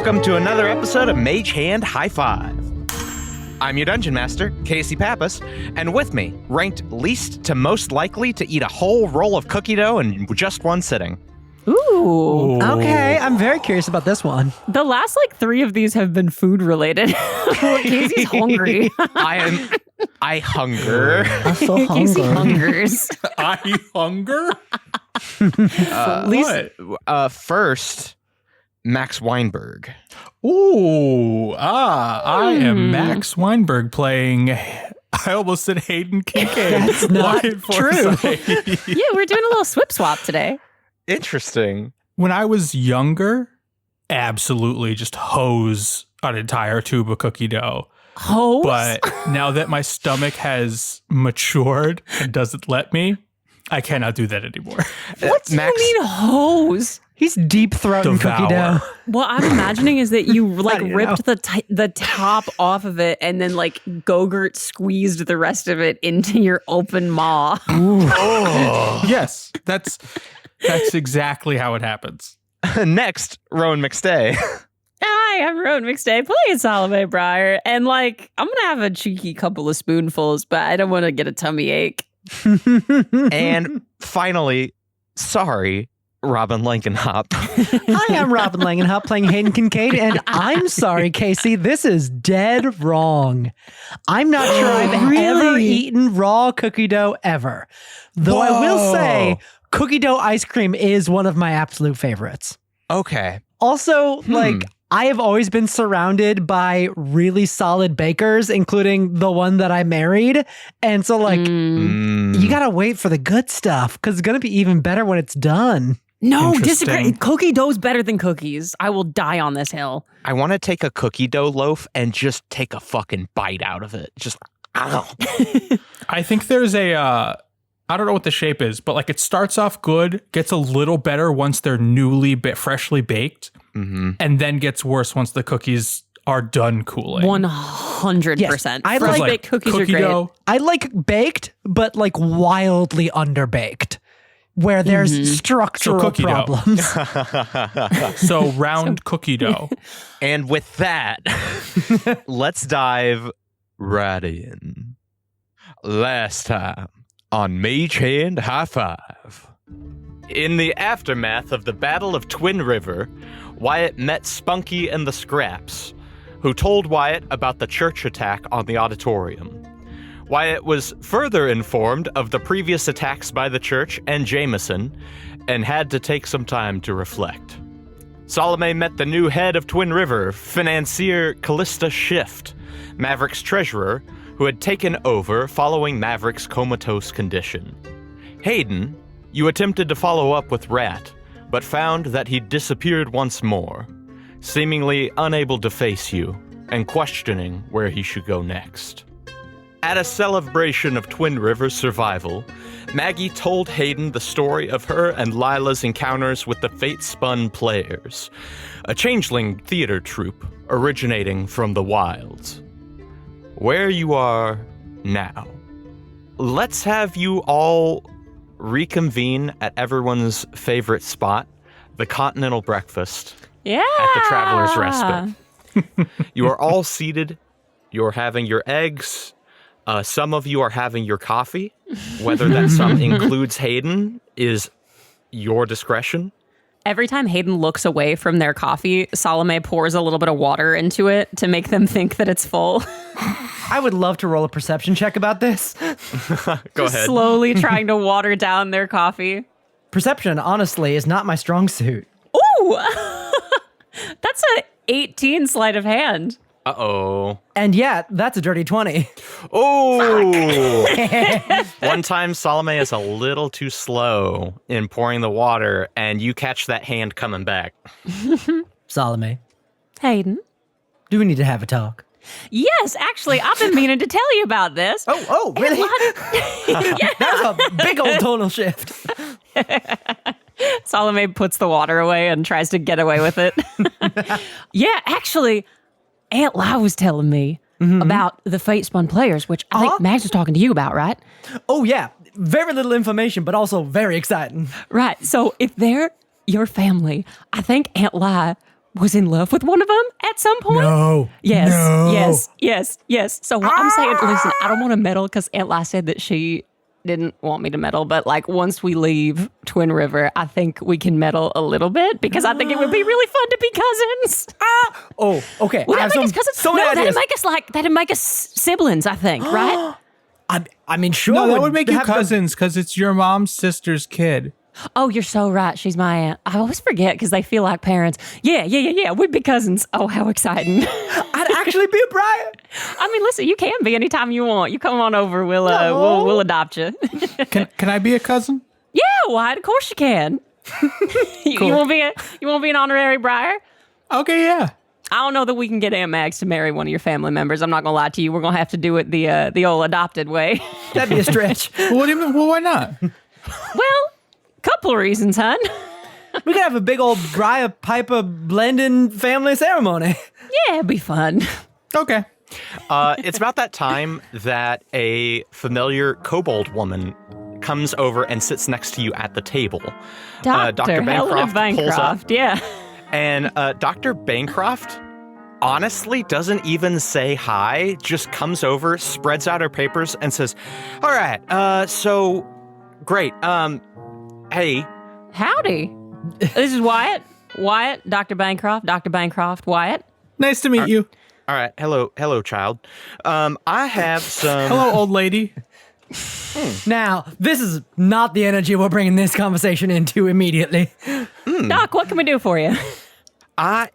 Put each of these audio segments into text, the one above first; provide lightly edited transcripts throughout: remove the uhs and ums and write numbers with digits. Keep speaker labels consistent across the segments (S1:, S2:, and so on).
S1: Welcome to another episode of Mage Hand High Five. I'm your Dungeon Master, Casey Pappas, and with me, ranked least to most likely to eat a whole roll of cookie dough in just one sitting.
S2: Ooh.
S3: Okay, I'm very curious about this one.
S2: The last, 3 of these have been food related. Casey's hungry.
S1: I hunger.
S3: I'm so
S2: Casey
S3: hungry.
S2: hungers.
S4: I hunger?
S1: First, Max Weinberg.
S4: I am Max Weinberg playing, I almost said Hayden Kincaid.
S3: That's not
S4: Wyatt
S3: true.
S4: Forsythe.
S2: Yeah, we're doing a little swip swap today.
S1: Interesting.
S4: When I was younger, absolutely just hose an entire tube of cookie dough.
S2: Hose?
S4: But now that my stomach has matured and doesn't let me, I cannot do that anymore.
S2: What do
S1: Max,
S2: you mean hose?
S3: He's deep throating cookie dough.
S2: What I'm imagining is that you
S3: do you
S2: ripped the top off of it and then Go-Gurt squeezed the rest of it into your open maw.
S4: Yes, that's exactly how it happens.
S1: Next, Rowan McStay.
S2: Hi, I'm Rowan McStay playing Salome Briar. And I'm going to have a cheeky couple of spoonfuls, but I don't want to get a tummy ache.
S1: And finally, sorry, Robin Langenhop.
S3: Hi, I'm Robin Langenhop playing Hayden Kincaid, and I'm sorry, Casey, this is dead wrong. I'm not sure I've ever eaten raw cookie dough ever. Though I will say, cookie dough ice cream is one of my absolute favorites.
S1: Okay.
S3: Also, I have always been surrounded by really solid bakers, including the one that I married. And so, you gotta wait for the good stuff, because it's gonna be even better when it's done.
S2: No,
S4: Interesting.
S2: disagree. Cookie dough's better than cookies. I will die on this hill.
S1: I want to take a cookie dough loaf and just take a fucking bite out of it. Just, ow.
S4: I think there's I don't know what the shape is, but it starts off good, gets a little better once they're freshly baked, and then gets worse once the cookies are done cooling.
S2: 100%.
S3: Yes, I
S2: Fresh
S3: like
S2: baked cookies are
S4: cookie
S2: great.
S4: dough.
S3: I like baked, but wildly underbaked, where there's structural
S4: cookie dough.
S3: problems.
S4: So round cookie dough.
S1: And with that, let's dive right in. Last time on Mage Hand High Five. In the aftermath of the Battle of Twin River, Wyatt met Spunky and the Scraps, who told Wyatt about the church attack on the auditorium. Wyatt was further informed of the previous attacks by the church and Jameson, and had to take some time to reflect. Salome met the new head of Twin River, financier Callista Shift, Maverick's treasurer, who had taken over following Maverick's comatose condition. Hayden, you attempted to follow up with Rat, but found that he'd disappeared once more, seemingly unable to face you, and questioning where he should go next. At a celebration of Twin River's survival, Maggie told Hayden the story of her and Lila's encounters with the Fate-Spun Players, a changeling theater troupe originating from the wilds. Where you are now. Let's have you all reconvene at everyone's favorite spot, the Continental Breakfast
S2: Yeah.
S1: at the Traveler's Respite. You are all seated. You're having your eggs. Some of you are having your coffee. Whether that some includes Hayden is your discretion.
S2: Every time Hayden looks away from their coffee, Salome pours a little bit of water into it to make them think that it's full.
S3: I would love to roll a perception check about this.
S1: Go ahead.
S2: Slowly trying to water down their coffee.
S3: Perception, honestly, is not my strong suit.
S2: Ooh! That's a 18 sleight of hand.
S1: Uh-oh.
S3: And yeah, that's a dirty 20.
S1: Oh! One time, Salome is a little too slow in pouring the water, and you catch that hand coming back.
S3: Salome,
S2: Hayden?
S3: do we need to have a talk?
S2: Yes, actually, I've been meaning to tell you about this.
S3: Oh, really? That was a big old tonal shift.
S2: Salome puts the water away and tries to get away with it. Yeah, actually, Aunt Lai was telling me about the Fate-Spun Players, which I think Max was talking to you about, right?
S3: Oh, yeah. Very little information, but also very exciting.
S2: Right. So if they're your family, I think Aunt Lai was in love with one of them at some point.
S3: No.
S2: Yes,
S3: No.
S2: yes. So what I'm saying, listen, I don't want to meddle because Aunt Lai said that she didn't want me to meddle, but like once we leave Twin River, I think we can meddle a little bit because I think it would be really fun to be cousins.
S3: Oh, okay.
S2: Would
S3: I have
S2: that make us cousins?
S3: so many
S2: No,
S3: ideas.
S2: that'd make us siblings, I think, right?
S3: I mean, sure.
S4: No, that would make you
S3: have the-
S4: cousins because it's your mom's sister's kid.
S2: Oh, you're so right. She's my aunt. I always forget because they feel like parents. Yeah. We'd be cousins. Oh, how exciting.
S3: I'd actually be a Brian.
S2: I mean, listen, you can be anytime you want. You come on over. We'll adopt you.
S4: Can I be a cousin?
S2: Yeah, Wyatt, of course you can. You won't be an honorary Briar?
S4: Okay, yeah.
S2: I don't know that we can get Aunt Mags to marry one of your family members. I'm not gonna lie to you. We're gonna have to do it the old adopted way.
S3: That'd be a stretch.
S4: Well, what do you mean? Well, why not?
S2: Well, couple of reasons, hun.
S3: We could have a big old Briar Piper blending family ceremony.
S2: Yeah, it'd be fun.
S4: Okay.
S1: It's about that time that a familiar kobold woman comes over and sits next to you at the table.
S2: Dr. Helena
S1: pulls up,
S2: Bancroft, yeah.
S1: and Dr. Bancroft honestly doesn't even say hi, just comes over, spreads out her papers, and says, all right, so great. Hey.
S2: Howdy. This is Wyatt. Wyatt, Dr. Bancroft, Wyatt.
S4: Nice to meet you.
S1: All right. Hello, child. I have some...
S4: Hello, old lady.
S3: Now, this is not the energy we're bringing this conversation into immediately.
S2: Doc, what can we do for you?
S1: I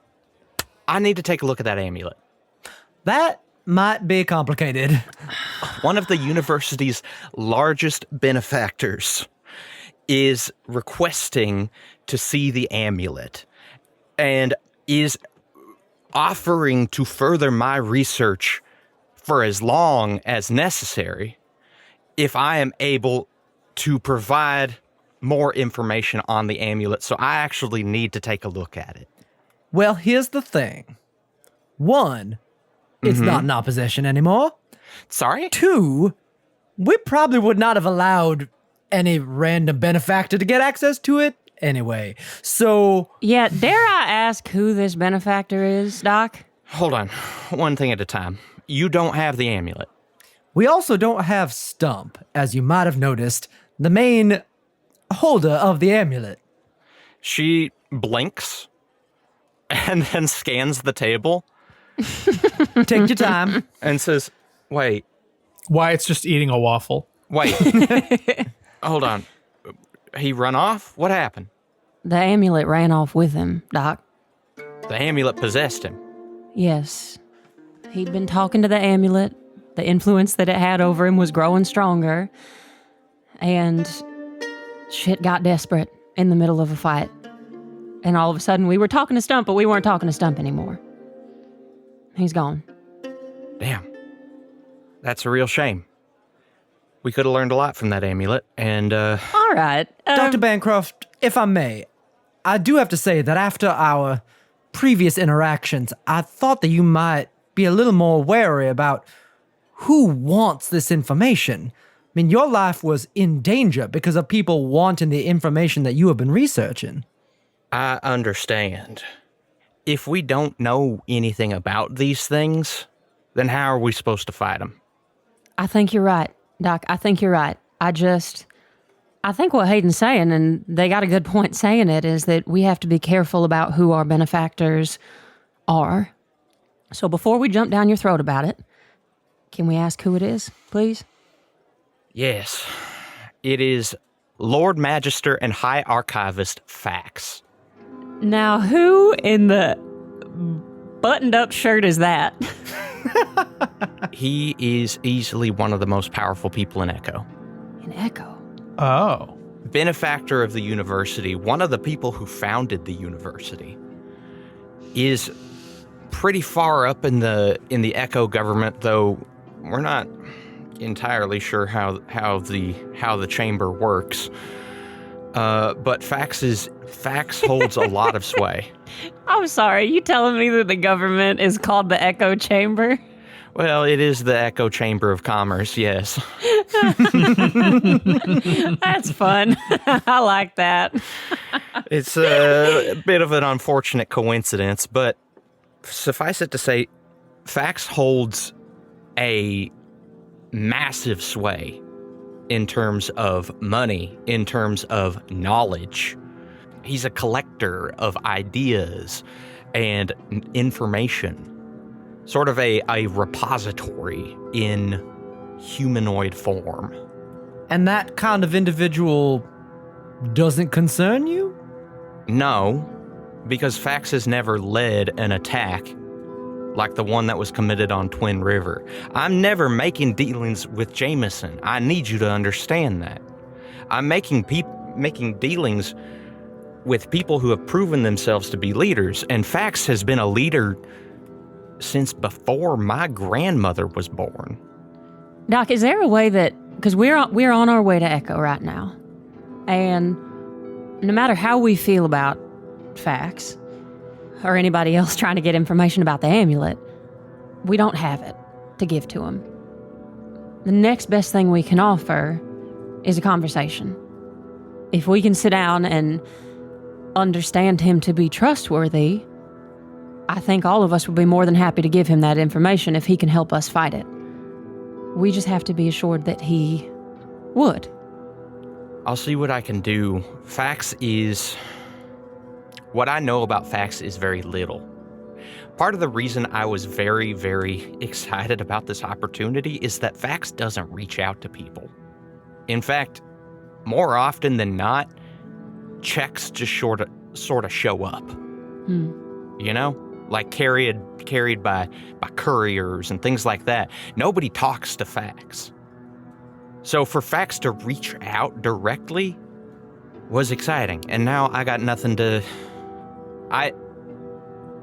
S1: need to take a look at that amulet.
S3: That might be complicated.
S1: One of the university's largest benefactors is requesting to see the amulet and is offering to further my research for as long as necessary if I am able to provide more information on the amulet. So I actually need to take a look at it.
S3: Well, here's the thing. One, it's not in our possession anymore.
S1: Sorry?
S3: Two, we probably would not have allowed any random benefactor to get access to it anyway. So,
S2: Yeah, dare I ask who this benefactor is, Doc?
S1: Hold on. One thing at a time. You don't have the amulet.
S3: we also don't have Stump, as you might have noticed, the main holder of the amulet.
S1: She blinks and then scans the table
S3: Take your time.
S1: and says, wait,
S4: Wyatt's just eating a waffle.
S1: hold on. He run off? What happened?
S2: The amulet ran off with him, Doc.
S1: The amulet possessed him.
S2: Yes. He'd been talking to the amulet. The influence that it had over him was growing stronger. And shit got desperate in the middle of a fight. And all of a sudden, we were talking to Stump, but we weren't talking to Stump anymore. He's gone.
S1: Damn. That's a real shame. We could have learned a lot from that amulet, and,
S2: All right.
S3: Dr. Bancroft, if I may, I do have to say that after our previous interactions, I thought that you might be a little more wary about who wants this information. I mean, your life was in danger because of people wanting the information that you have been researching.
S1: I understand. If we don't know anything about these things, then how are we supposed to fight them?
S2: I think you're right, Doc. I think you're right. I think what Hayden's saying, and they got a good point saying it, is that we have to be careful about who our benefactors are. So before we jump down your throat about it, can we ask who it is, please?
S1: Yes. It is Lord Magister and High Archivist Fax.
S2: Now, who in the buttoned-up shirt is that?
S1: He is easily one of the most powerful people in Echo.
S2: An echo.
S4: Oh.
S1: Benefactor of the university, one of the people who founded the university, is pretty far up in the Echo government, though we're not entirely sure how the chamber works. But Fax holds a lot of sway.
S2: I'm sorry, you telling me that the government is called the Echo Chamber?
S1: Well, it is the Echo Chamber of Commerce, yes.
S2: That's fun. I like that.
S1: It's a bit of an unfortunate coincidence, but suffice it to say, Fax holds a massive sway in terms of money, in terms of knowledge. He's a collector of ideas and information, sort of a repository in humanoid form.
S3: And that kind of individual doesn't concern you?
S1: No, because Fax has never led an attack like the one that was committed on Twin River. I'm never making dealings with Jameson. I need you to understand that. I'm making dealings with people who have proven themselves to be leaders, and Fax has been a leader since before my grandmother was born.
S2: Doc, is there a way that, because we're on our way to Echo right now, and no matter how we feel about Fax or anybody else trying to get information about the amulet, we don't have it to give to him. The next best thing we can offer is a conversation. If we can sit down and understand him to be trustworthy, I think all of us would be more than happy to give him that information if he can help us fight it. We just have to be assured that he would.
S1: I'll see what I can do. What I know about Fax is very little. Part of the reason I was very, very excited about this opportunity is that Fax doesn't reach out to people. In fact, more often than not, checks just sort of show up. You know? Like carried by couriers and things like that. Nobody talks to Fax. So for Fax to reach out directly was exciting. And now I got nothing to... I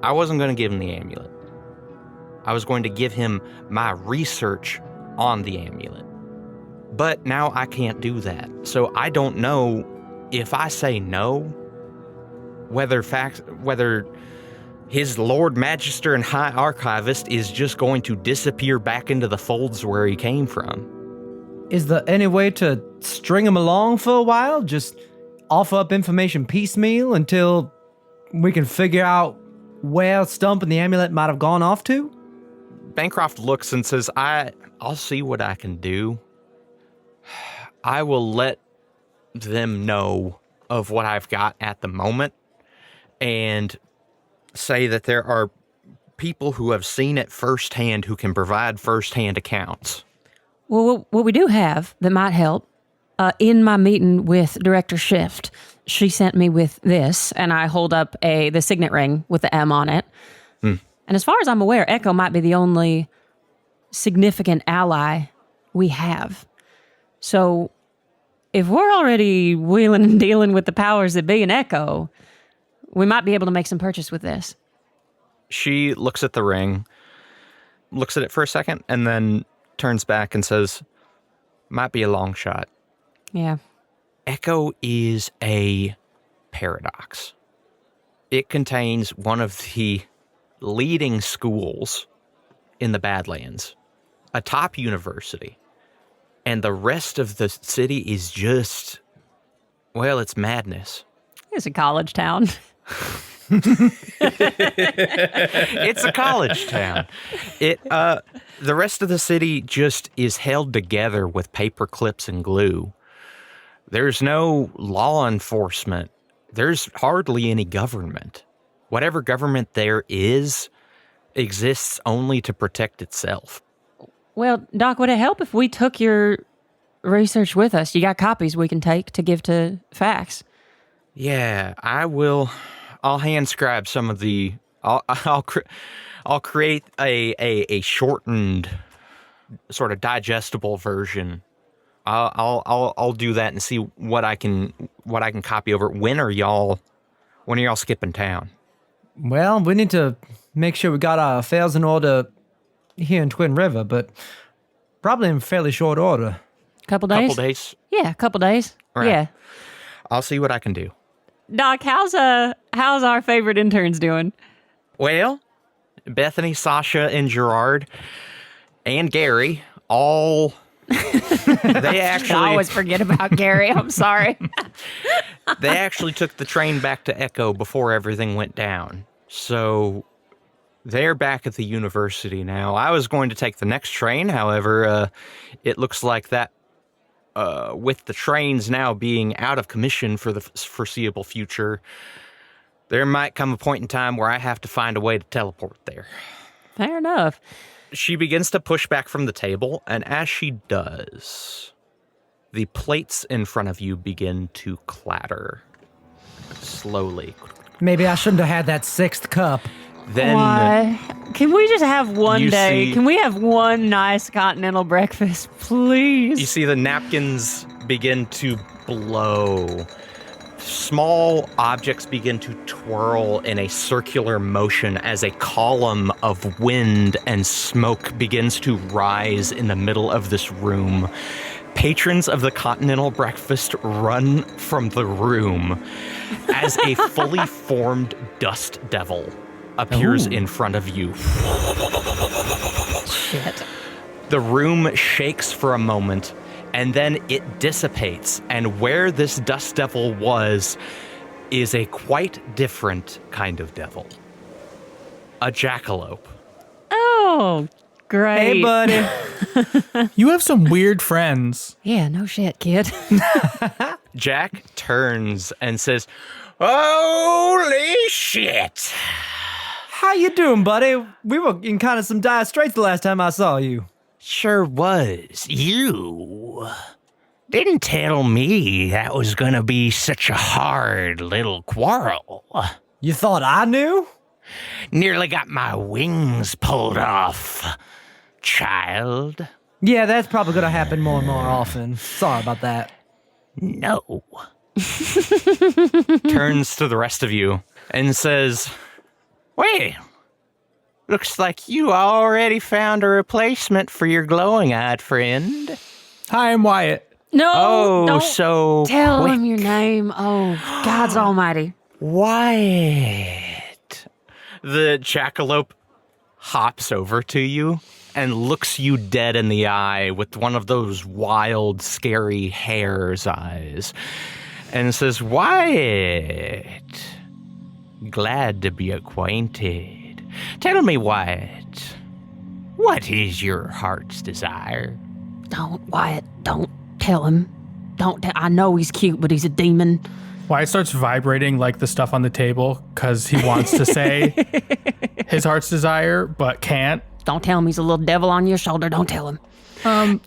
S1: wasn't going to give him the amulet. I was going to give him my research on the amulet. But now I can't do that. So I don't know if I say no, whether his Lord Magister and High Archivist is just going to disappear back into the folds where he came from.
S3: Is there any way to string him along for a while? Just offer up information piecemeal until we can figure out where Stump and the amulet might have gone off to?
S1: Bancroft looks and says, I'll see what I can do. I will let them know of what I've got at the moment and say that there are people who have seen it firsthand who can provide firsthand accounts.
S2: Well, what we do have that might help, in my meeting with Director Shift, she sent me with this, and I hold up the signet ring with the M on it. And as far as I'm aware, Echo might be the only significant ally we have. So if we're already wheeling and dealing with the powers that be in Echo, we might be able to make some purchase with this.
S1: She looks at the ring, looks at it for a second, and then turns back and says, might be a long shot.
S2: Yeah.
S1: Echo is a paradox. It contains one of the leading schools in the Badlands, a top university, and the rest of the city is just, well, it's madness.
S2: It's a college town.
S1: It's a college town. The rest of the city just is held together with paper clips and glue. There's no law enforcement. There's hardly any government. Whatever government there is exists only to protect itself.
S2: Well, Doc, would it help if we took your research with us? You got copies we can take to give to Fax.
S1: Yeah, I will. I'll hand scribe some of the. I'll create a shortened, sort of digestible version. I'll do that and see what I can copy over. When are y'all skipping town?
S3: Well, we need to make sure we got our affairs in order here in Twin River, but probably in fairly short order.
S2: Couple days?
S1: Couple days?
S2: Yeah, a couple days.
S1: Right.
S2: Yeah.
S1: I'll see what I can do.
S2: Doc, how's our favorite interns doing?
S1: Well, Bethany, Sasha, and Gerard, and Gary all
S5: They actually
S2: I always forget about Gary. I'm sorry.
S5: they actually took the train back to Echo before everything went down. So they're back at the university now. I was going to take the next train. However, it looks like that with the trains now being out of commission for the foreseeable future, there might come a point in time where I have to find a way to teleport there.
S2: Fair enough.
S5: She begins to push back from the table, and as she does, the plates in front of you begin to clatter slowly.
S3: Maybe I shouldn't have had that 6th cup.
S5: Then
S2: Why? Can we just have one
S5: you
S2: day?
S5: see-
S2: Can we have one nice continental breakfast, please?
S5: you see the napkins begin to blow. Small objects begin to twirl in a circular motion as a column of wind and smoke begins to rise in the middle of this room. Patrons of the continental breakfast run from the room as a fully formed dust devil appears in front of you.
S2: Shit.
S5: The room shakes for a moment, and then it dissipates, and where this dust devil was is a quite different kind of devil. A jackalope.
S2: Oh, great.
S3: Hey, buddy.
S4: You have some weird friends.
S2: Yeah, no shit, kid.
S5: Jack turns and says, "Holy shit!"
S3: How you doing, buddy? We were in kind of some dire straits the last time I saw you.
S5: Sure was. You didn't tell me that was gonna be such a hard little quarrel.
S3: You thought I knew?
S5: Nearly got my wings pulled off, child.
S3: Yeah, that's probably going to happen more and more often. Sorry about that.
S5: No. Turns to the rest of you and says, "Well, looks like you already found a replacement for your glowing-eyed friend."
S4: Hi, I'm Wyatt.
S2: No,
S5: Oh,
S2: don't
S5: so
S2: tell
S5: quick.
S2: him your name. Oh, God's almighty.
S5: Wyatt. The jackalope hops over to you and looks you dead in the eye with one of those wild, scary hare's eyes and says, "Wyatt, glad to be acquainted. Tell me, Wyatt, what is your heart's desire?"
S2: Don't, Wyatt, don't tell him. Don't tell. I know he's cute, but he's a demon.
S4: Wyatt starts vibrating like the stuff on the table because he wants to say his heart's desire, but can't.
S2: Don't tell him he's a little devil on your shoulder. Don't tell him.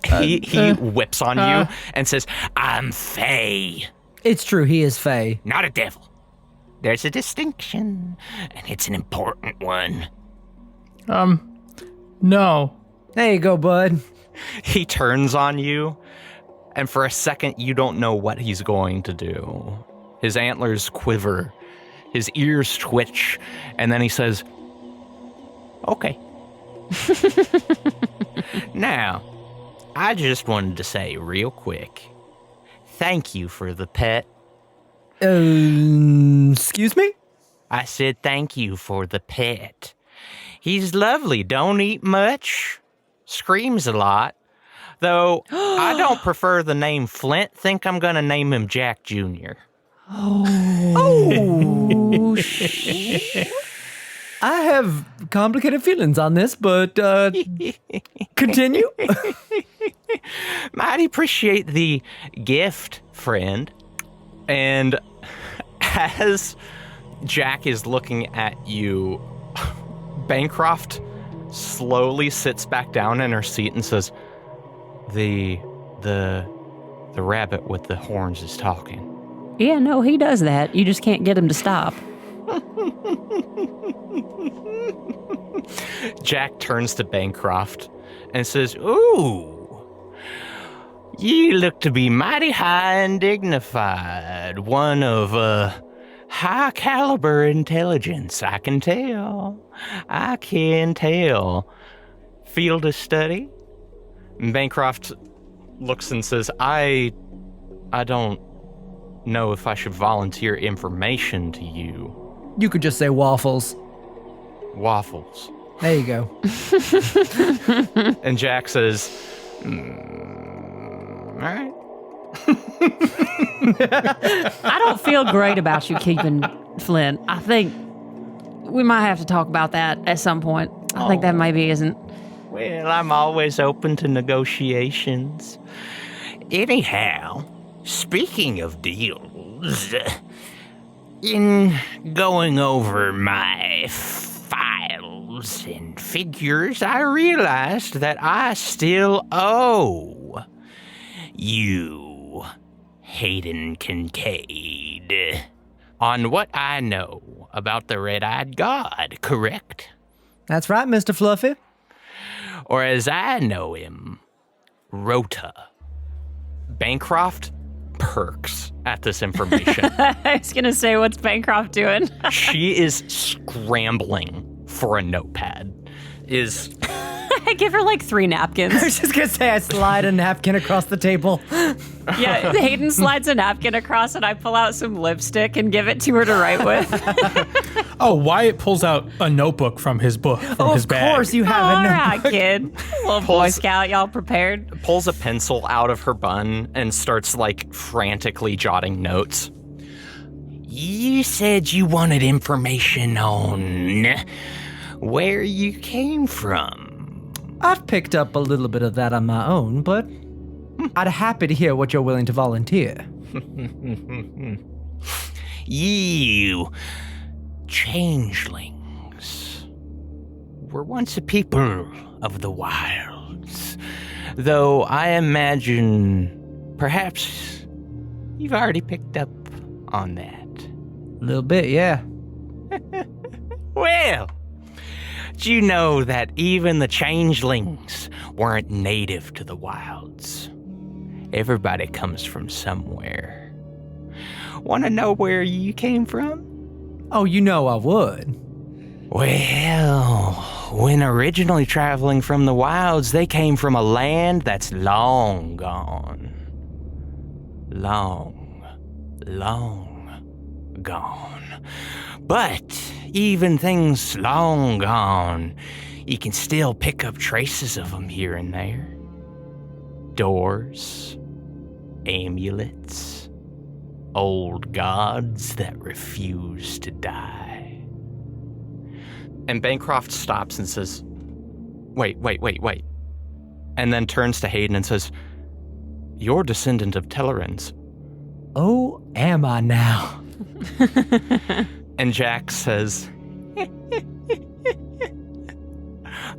S5: He whips on you and says, "I'm Faye,
S3: It's true, he is Faye.
S5: not a devil. There's a distinction, and it's an important one."
S4: No.
S3: There you go, bud.
S5: He turns on you, and for a second, you don't know what he's going to do. His antlers quiver, his ears twitch, and then he says, "Okay." Now, I just wanted to say real quick, thank you for the pet.
S3: Excuse me?
S5: I said thank you for the pet. He's lovely, don't eat much, screams a lot. Though I don't prefer the name Flint, think I'm gonna name him Jack Jr.
S2: Oh, shit.
S3: I have complicated feelings on this, but continue.
S5: Might appreciate the gift, friend. And as Jack is looking at you, Bancroft slowly sits back down in her seat and says, The rabbit with the horns is talking."
S2: Yeah, no, he does that. You just can't get him to stop.
S5: Jack turns to Bancroft and says, "Ooh, ye look to be mighty high and dignified. One of high caliber intelligence, I can tell. I can tell. Field of study?" And Bancroft looks and says, I don't know if I should volunteer information to you.
S3: You could just say waffles.
S5: Waffles.
S3: There you go.
S5: And Jack says, right.
S2: I don't feel great about you keeping Flint. I think we might have to talk about that at some point. I think that maybe isn't.
S5: Well, I'm always open to negotiations. Anyhow, speaking of deals, in going over my files and figures, I realized that I still owe you, Hayden Kincaid, on what I know about the Red-Eyed God, correct?
S3: That's right, Mr. Fluffy.
S5: Or as I know him, Rota. Bancroft perks at this information.
S2: I was going to say, what's Bancroft doing?
S5: She is scrambling for a notepad.
S2: I give her like 3 napkins.
S3: I was just going to say, I slide a napkin across the table.
S2: Yeah, Hayden slides a napkin across and I pull out some lipstick and give it to her to write with.
S4: Oh, Wyatt pulls out a notebook from his book, from his bag.
S3: Of course you have
S2: All
S3: a
S2: right,
S3: notebook.
S2: kid. Little Boy Scout, y'all prepared?
S1: Pulls a pencil out of her bun and starts like frantically jotting notes.
S5: You said you wanted information on where you came from.
S3: I've picked up a little bit of that on my own, but I'd happy to hear what you're willing to volunteer.
S5: You changelings were once a people of the wilds, though I imagine perhaps you've already picked up on that.
S3: A little bit, yeah.
S5: Well, did you know that even the changelings weren't native to the wilds? Everybody comes from somewhere. Want to know where you came from?
S3: Oh, you know I would.
S5: Well, when originally traveling from the wilds, they came from a land that's long gone. Long gone. But even things long gone, you can still pick up traces of them here and there. Doors, amulets, old gods that refuse to die.
S1: And Bancroft stops and says, wait. And then turns to Hayden and says, you're descendant of Tellerans.
S3: Oh, am I now?
S1: And Jack says,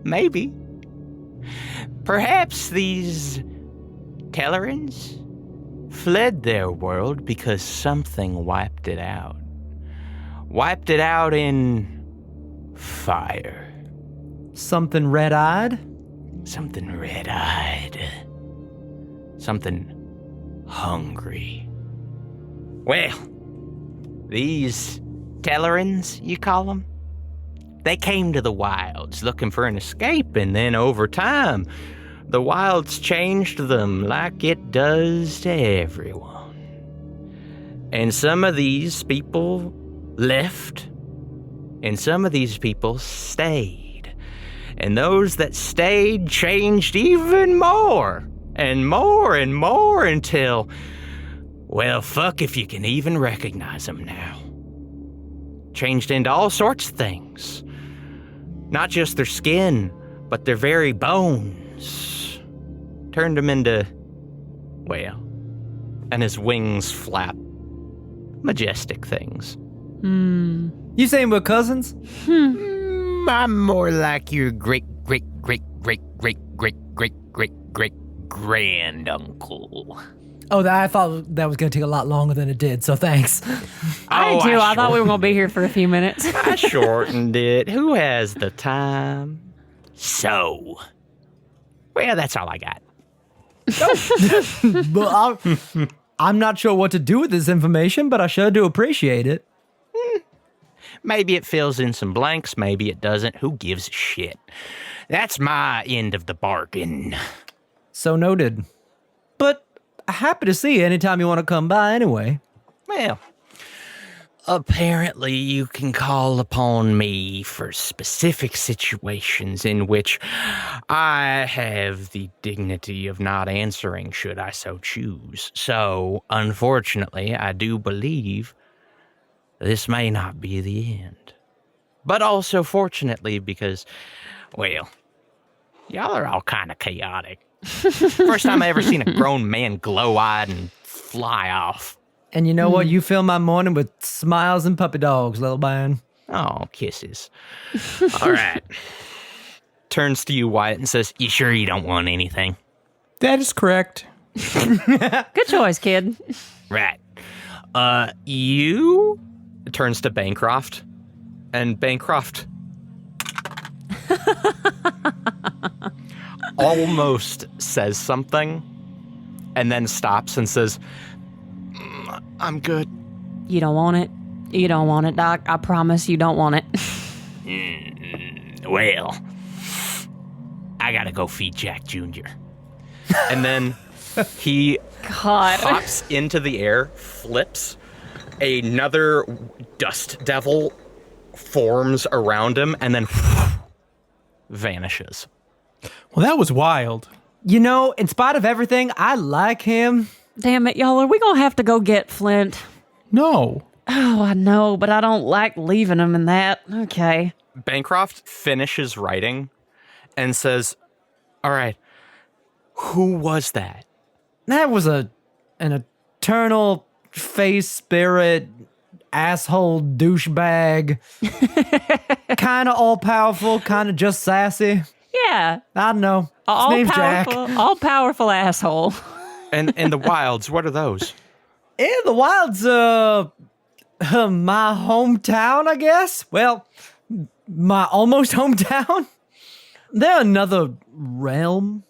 S5: Maybe. Perhaps these Tellerans fled their world because something wiped it out. Wiped it out in fire.
S3: Something red-eyed?
S5: Something red-eyed. Something hungry. Well, these Tellerans, you call them? They came to the wilds looking for an escape, and then over time, the wilds changed them like it does to everyone. And some of these people left, and some of these people stayed. And those that stayed changed even more, and more and more until, well, fuck if you can even recognize them now. Changed into all sorts of things. Not just their skin, but their very bones. Turned them into, well, and his wings flap. Majestic things.
S3: You saying we're cousins?
S5: I'm more like your great granduncle.
S3: Oh, I thought that was going to take a lot longer than it did, so thanks.
S2: I did too. I thought we were going to be here for a few minutes.
S5: I shortened it. Who has the time? So, well, that's all I got.
S3: But I'm not sure what to do with this information, but I sure do appreciate it.
S5: Maybe it fills in some blanks, maybe it doesn't. Who gives a shit? That's my end of the bargain.
S3: So noted. But happy to see you anytime you want to come by anyway.
S5: Well, Apparently, you can call upon me for specific situations in which I have the dignity of not answering should I so choose. So, unfortunately, I do believe this may not be the end. But also, fortunately, because, well, y'all are all kind of chaotic. First time I ever seen a grown man glow-eyed and fly off.
S3: And you know what? You fill my morning with smiles and puppy dogs, little man.
S5: Oh, kisses. All right. Turns to you, Wyatt, and says, "You sure you don't want anything?"
S4: That is correct.
S2: Good choice, kid.
S5: Right. You? Turns to Bancroft. And Bancroft almost says something and then stops and says, "I'm good."
S2: You don't want it? You don't want it, Doc. I promise you don't want it.
S5: Well, I gotta go feed Jack Jr. And then he
S2: God.
S5: hops into the air, flips, another dust devil forms around him, and then vanishes.
S4: Well, that was wild.
S3: You know, in spite of everything, I like him.
S2: Damn it, y'all. Are we going to have to go get Flint?
S4: No.
S2: Oh, I know, but I don't like leaving him in that. Okay.
S1: Bancroft finishes writing and says, "All right, who was that?"
S3: That was an eternal face spirit, asshole douchebag. Kind of all powerful, kind of just sassy.
S2: Yeah.
S3: I don't know. His name's Jack.
S2: All powerful asshole.
S1: And in the wilds, what are those?
S3: In the wilds, my hometown, I guess. Well, my almost hometown. They're another realm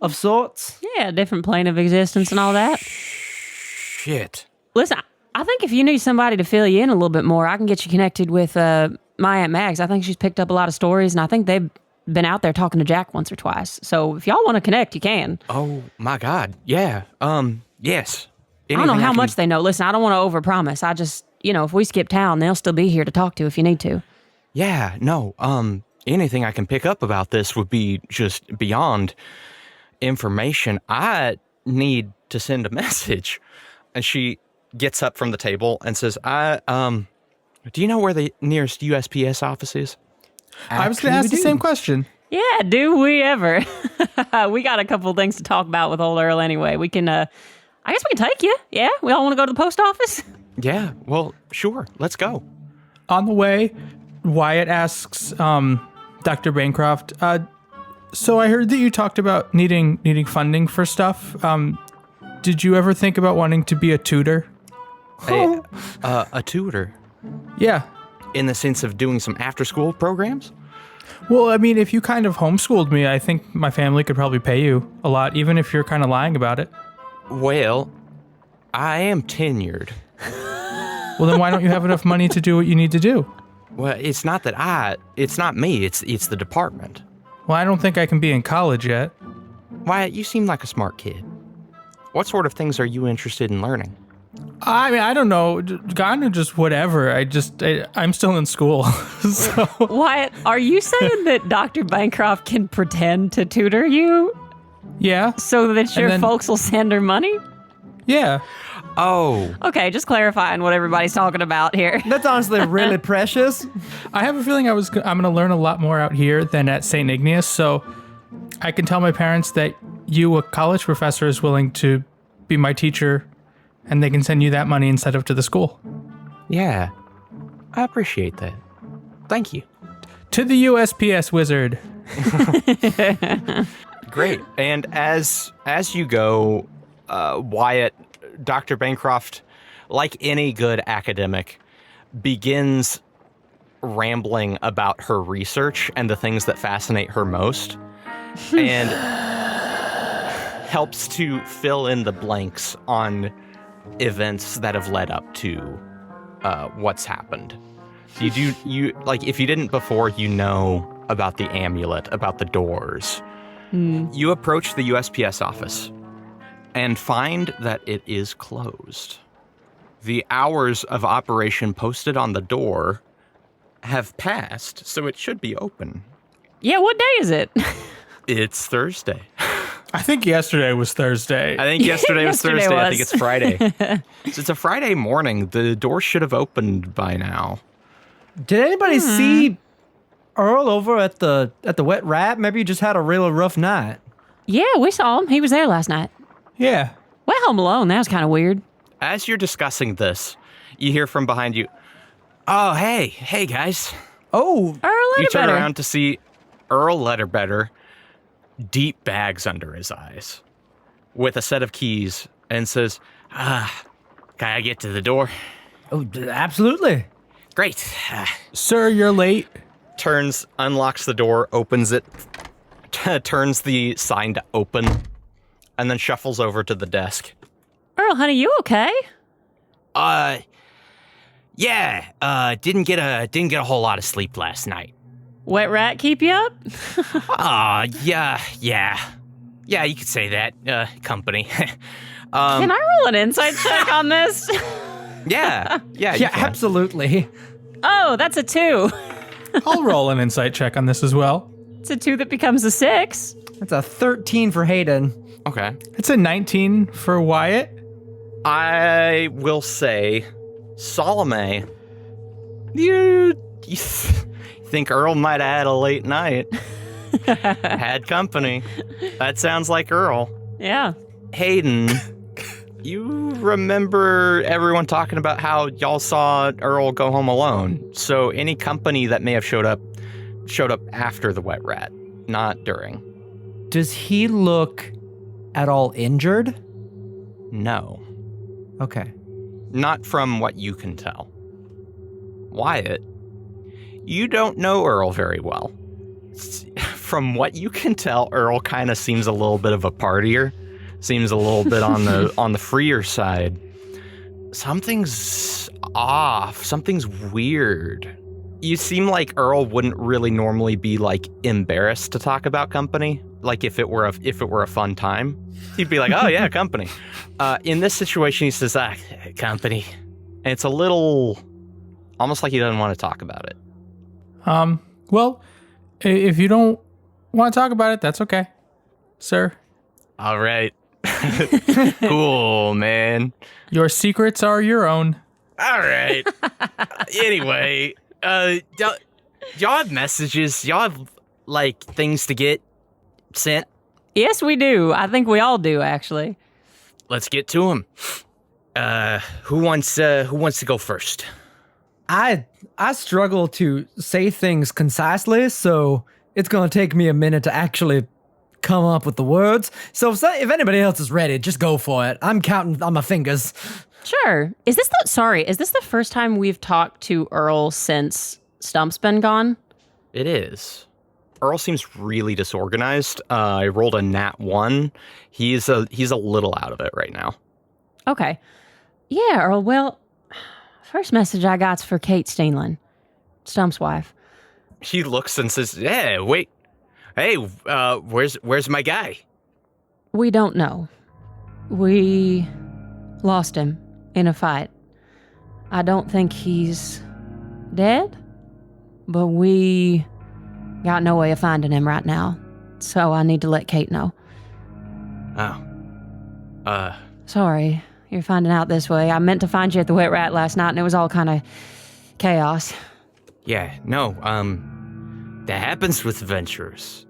S3: of sorts.
S2: Yeah, different plane of existence and all that.
S1: Shit.
S2: Listen, I think if you need somebody to fill you in a little bit more, I can get you connected with my Aunt Mags. I think she's picked up a lot of stories, and I think they've been out there talking to Jack once or twice. So if y'all want to connect, you can.
S1: Oh my God. Yeah. Yes.
S2: I don't know how much they know. Listen, I don't want to overpromise. I just, if we skip town, they'll still be here to talk to if you need to.
S1: Yeah. No. Anything I can pick up about this would be just beyond information. I need to send a message. And she gets up from the table and says, do you know where the nearest USPS office is?
S4: I was going to ask the same question.
S2: Yeah, do we ever? We got a couple things to talk about with old Earl anyway. We can, I guess we can take you. Yeah? We all want to go to the post office?
S1: Yeah. Well, sure. Let's go.
S4: On the way, Wyatt asks Dr. Bancroft, so I heard that you talked about needing funding for stuff. Did you ever think about wanting to be a tutor?
S1: A tutor?
S4: Yeah.
S1: In the sense of doing some after-school programs?
S4: Well, I mean, if you kind of homeschooled me, I think my family could probably pay you a lot, even if you're kind of lying about it.
S1: Well, I am tenured.
S4: Well, then why don't you have enough money to do what you need to do?
S1: Well, it's not me, it's the department.
S4: Well, I don't think I can be in college yet.
S1: Wyatt, you seem like a smart kid. What sort of things are you interested in learning?
S4: I mean, I don't know. Kind of just whatever. I'm still in school. So.
S2: Wyatt, are you saying that Dr. Bancroft can pretend to tutor you?
S4: Yeah.
S2: So that your folks will send her money?
S4: Yeah.
S1: Oh.
S2: Okay, just clarifying what everybody's talking about here.
S3: That's honestly really precious.
S4: I have a feeling I'm going to learn a lot more out here than at St. Ignace, so I can tell my parents that you, a college professor, is willing to be my teacher, and they can send you that money instead of to the school.
S1: Yeah. I appreciate that. Thank you.
S4: To the USPS wizard.
S1: Great. And as you go, Wyatt, Dr. Bancroft, like any good academic, begins rambling about her research and the things that fascinate her most, and helps to fill in the blanks on events that have led up to what's happened. If you didn't before, you know about the amulet, about the doors. You approach the USPS office and find that it is closed.
S5: the hours of operation posted on the door have passed, so it should be open.
S2: Yeah, what day is it?
S5: It's Thursday.
S4: I think yesterday was Thursday.
S5: I think yesterday was
S2: Yesterday
S5: Thursday. I
S2: was.
S5: think it's Friday. So it's a Friday morning. The door should have opened by now.
S3: Did anybody see Earl over at the Wet Rat? Maybe he just had a real rough night.
S2: Yeah, we saw him. He was there last night.
S4: Yeah.
S2: Went home alone. That was kind of weird.
S5: As you're discussing this, you hear from behind you, "Oh, hey guys."
S3: Oh,
S2: Earl
S5: You turn
S2: better.
S5: around to see Earl Letterbetter, deep bags under his eyes, with a set of keys, and says, can I get to the door?
S3: absolutely.
S5: Great.
S4: Sir, you're late.
S5: Unlocks the door, opens it, turns the sign to open, and then shuffles over to the desk.
S2: Earl, honey, you okay?
S5: Yeah, didn't get a whole lot of sleep last night.
S2: Wet rat keep you up?
S5: Yeah, you could say that, company.
S2: Can I roll an insight check on this?
S5: Yeah, you
S3: Yeah,
S5: can.
S3: absolutely.
S2: Oh, that's a 2.
S4: I'll roll an insight check on this as well.
S2: It's a 2 that becomes a 6.
S3: That's a 13 for Hayden.
S5: Okay.
S4: It's a 19 for Wyatt.
S5: I will say, Salome, you think Earl might have had a late night. Had company. That sounds like Earl.
S2: Yeah.
S5: Hayden, you remember everyone talking about how y'all saw Earl go home alone. So any company that may have showed up after the Wet Rat, not during.
S3: Does he look at all injured?
S5: No.
S3: Okay.
S5: Not from what you can tell. Wyatt, you don't know Earl very well. From what you can tell, Earl kind of seems a little bit of a partier. Seems a little bit on the freer side. Something's off. Something's weird. You seem like Earl wouldn't really normally be like embarrassed to talk about company. Like if it were a fun time, he'd be like, "Oh yeah, company." In this situation, he says, "Company," and it's a little, almost like he doesn't want to talk about it.
S4: Well, if you don't want to talk about it, that's okay, sir.
S5: All right, cool, man.
S4: Your secrets are your own.
S5: All right. Anyway, y'all have messages. Y'all have like things to get sent.
S2: Yes, we do. I think we all do, actually.
S5: Let's get to them. Who wants to go first?
S3: I struggle to say things concisely, so it's going to take me a minute to actually come up with the words. So if anybody else is ready, just go for it. I'm counting on my fingers.
S2: Sure. Is this the first time we've talked to Earl since Stump's been gone?
S5: It is. Earl seems really disorganized. I rolled a nat 1. He's a little out of it right now.
S2: Okay. Yeah, Earl, well, first message I got's for Kate Steenland, Stump's wife.
S5: He looks and says, "Yeah, wait. Hey, where's my guy?"
S2: We don't know. We lost him in a fight. I don't think he's dead, but we got no way of finding him right now. So I need to let Kate know.
S5: Oh.
S2: Sorry, you're finding out this way. I meant to find you at the Wet Rat last night, and it was all kind of chaos.
S5: Yeah, no, that happens with adventurers.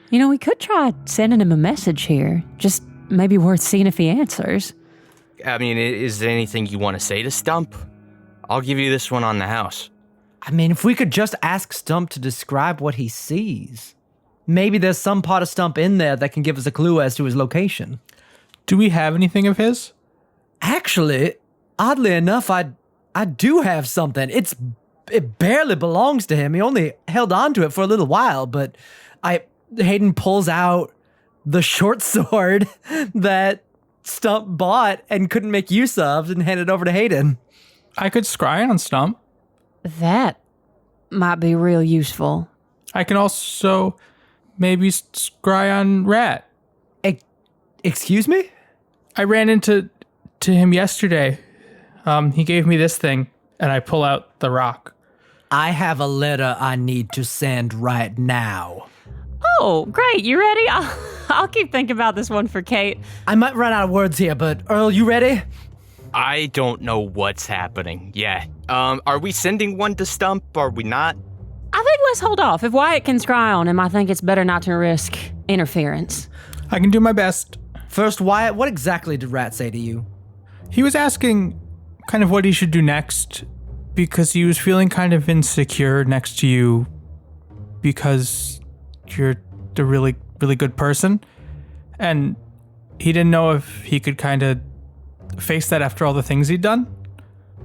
S2: You know, we could try sending him a message here. Just maybe worth seeing if he answers.
S5: I mean, is there anything you want to say to Stump? I'll give you this one on the house.
S3: I mean, if we could just ask Stump to describe what he sees. Maybe there's some part of Stump in there that can give us a clue as to his location.
S4: Do we have anything of his?
S3: Actually, oddly enough, I do have something. It barely belongs to him. He only held on to it for a little while, but Hayden pulls out the short sword that Stump bought and couldn't make use of and handed it over to Hayden.
S4: I could scry on Stump.
S2: That might be real useful.
S4: I can also maybe scry on Rat.
S3: Excuse me?
S4: I ran into him yesterday. He gave me this thing, and I pull out the rock.
S3: I have a letter I need to send right now.
S2: Oh, great. You ready? I'll keep thinking about this one for Kate.
S3: I might run out of words here, but Earl, you ready?
S5: I don't know what's happening. Yeah. Are we sending one to Stump? Are we not?
S2: I think let's hold off. If Wyatt can scry on him, I think it's better not to risk interference.
S4: I can do my best.
S3: First, Wyatt, what exactly did Rat say to you?
S4: He was asking kind of what he should do next because he was feeling kind of insecure next to you because you're the really, really good person. And he didn't know if he could kind of face that after all the things he'd done.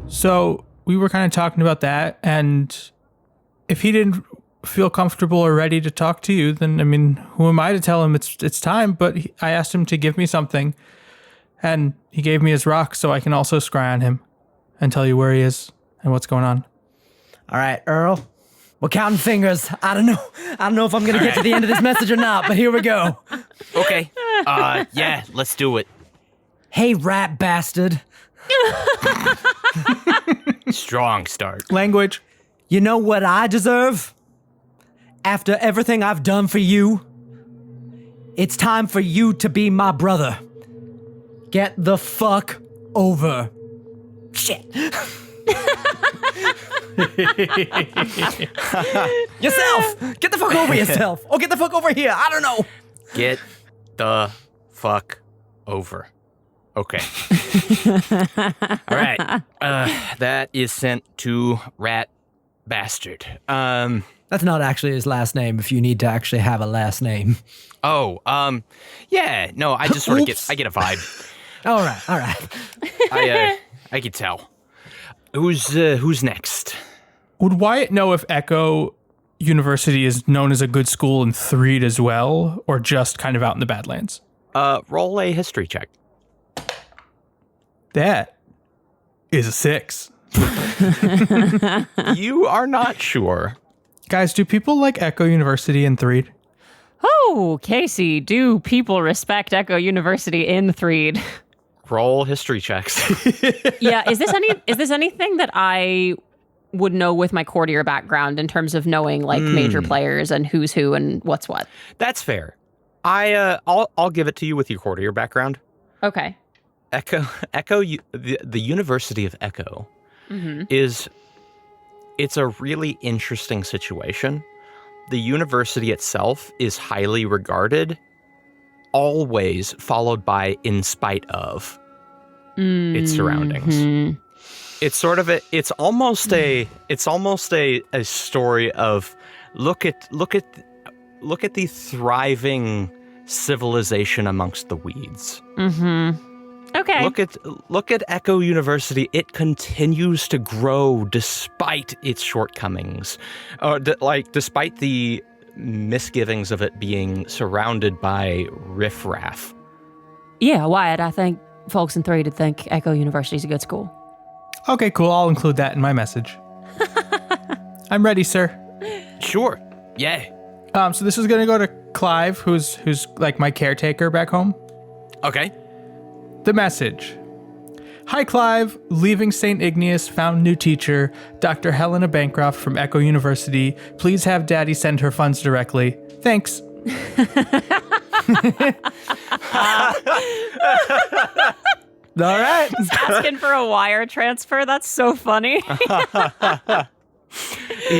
S4: So we were kind of talking about that. And if he didn't feel comfortable or ready to talk to you, then, I mean, who am I to tell him it's time? But I asked him to give me something. And he gave me his rock so I can also scry on him and tell you where he is and what's going on.
S3: All right, Earl. We're counting fingers. I don't know if I'm going to get to the end of this message or not, but here we go.
S5: Okay. Yeah, let's do it.
S3: Hey, rat bastard.
S5: Strong start.
S4: Language.
S3: You know what I deserve? After everything I've done for you, it's time for you to be my brother. Get the fuck over. Shit. Yourself! Get the fuck over yourself! Or get the fuck over here! I don't know!
S5: Get the fuck over. Okay. All right. That is sent to Rat Bastard.
S3: That's not actually his last name if you need to actually have a last name.
S5: Yeah, no, I just sort of get a vibe.
S3: All right.
S5: I can tell. Who's next?
S4: Would Wyatt know if Echo University is known as a good school in Threed as well, or just kind of out in the Badlands?
S5: Roll a history check.
S4: That is a 6.
S5: You are not sure.
S4: Guys, do people like Echo University in Threed?
S2: Oh, Casey, do people respect Echo University in Threed?
S5: Roll history checks.
S2: Yeah, is this anything that I would know with my courtier background in terms of knowing like major players and who's who and what's what?
S5: That's fair. I'll give it to you with your courtier background.
S2: Okay.
S5: Echo, the University of Echo it's a really interesting situation. The university itself is highly regarded, always followed by in spite of its surroundings. It's sort of it's almost a story of look at the thriving civilization amongst the weeds.
S2: Okay.
S5: Look at Echo University. It continues to grow despite its shortcomings, despite the misgivings of it being surrounded by riffraff.
S2: Yeah, Wyatt, I think folks in Threed would think Echo University is a good school.
S4: Okay, cool. I'll include that in my message. I'm ready, sir.
S5: Sure. Yeah.
S4: So this is gonna go to Clive, who's like my caretaker back home.
S5: Okay.
S4: The message. Hi, Clive. Leaving St. Ignace, found new teacher, Dr. Helena Bancroft from Echo University. Please have Daddy send her funds directly. Thanks.
S3: All right.
S2: Asking for a wire transfer? That's so funny.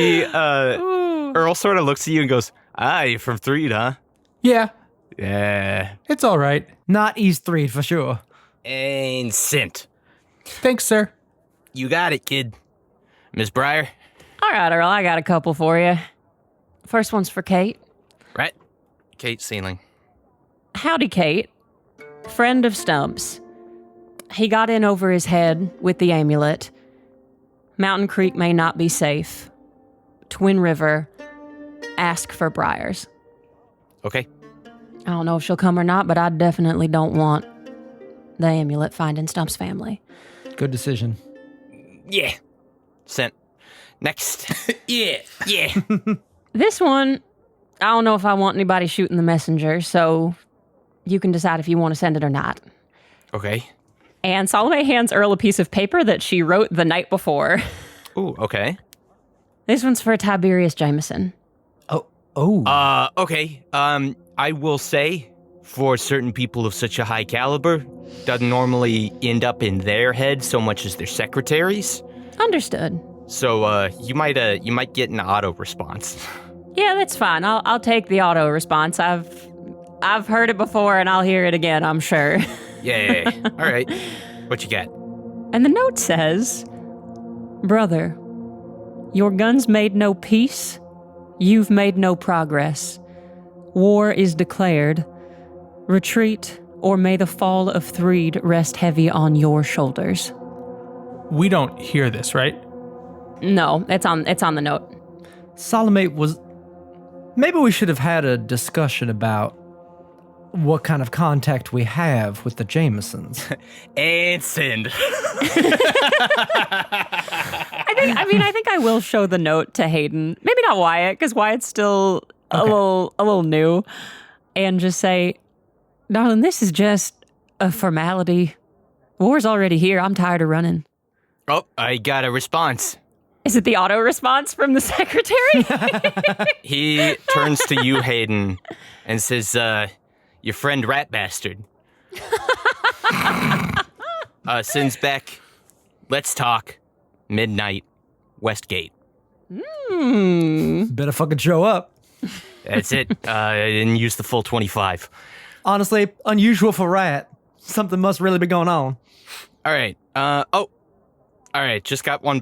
S5: Earl sort of looks at you and goes, you're from Threed, huh?
S4: Yeah,
S5: Yeah.
S4: it's all right.
S3: Not East Threed for sure.
S5: And sent.
S4: Thanks, sir.
S5: You got it, kid. Miss Breyer?
S2: All right, Earl, I got a couple for you. First one's for Kate.
S5: Right. Kate Sealing.
S2: Howdy, Kate. Friend of Stump's. He got in over his head with the amulet. Mountain Creek may not be safe. Twin River. Ask for Briars.
S5: Okay.
S2: I don't know if she'll come or not, but I definitely don't want the amulet finding Stump's family.
S3: Good decision.
S5: Yeah. Sent. Next. Yeah.
S2: This one, I don't know if I want anybody shooting the messenger, so you can decide if you want to send it or not.
S5: Okay.
S2: And Salome hands Earl a piece of paper that she wrote the night before.
S5: Ooh, okay.
S2: This one's for Tiberius Jameson.
S3: Oh.
S5: Okay. I will say, for certain people of such a high caliber, doesn't normally end up in their head so much as their secretaries.
S2: Understood.
S5: So, you might get an auto response.
S2: Yeah, that's fine. I'll take the auto response. I've heard it before and I'll hear it again, I'm sure.
S5: Yeah. All right. What you got?
S2: And the note says, Brother, your guns made no peace. You've made no progress. War is declared. Retreat, or may the fall of Threed rest heavy on your shoulders.
S4: We don't hear this, right?
S2: No, it's on the note.
S3: Salome was... Maybe we should have had a discussion about what kind of contact we have with the Jamesons.
S5: And send.
S2: I think I will show the note to Hayden. Maybe not Wyatt, because Wyatt's still a little new. And just say, darling, this is just a formality. War's already here. I'm tired of running.
S5: Oh, I got a response.
S2: Is it the auto response from the secretary?
S5: He turns to you, Hayden, and says, your friend Rat Bastard. Sends back, let's talk, midnight, Westgate.
S3: Better fucking show up.
S5: That's it. I didn't use the full 25.
S3: Honestly, unusual for Rat. Something must really be going on.
S5: All right. All right. Just got one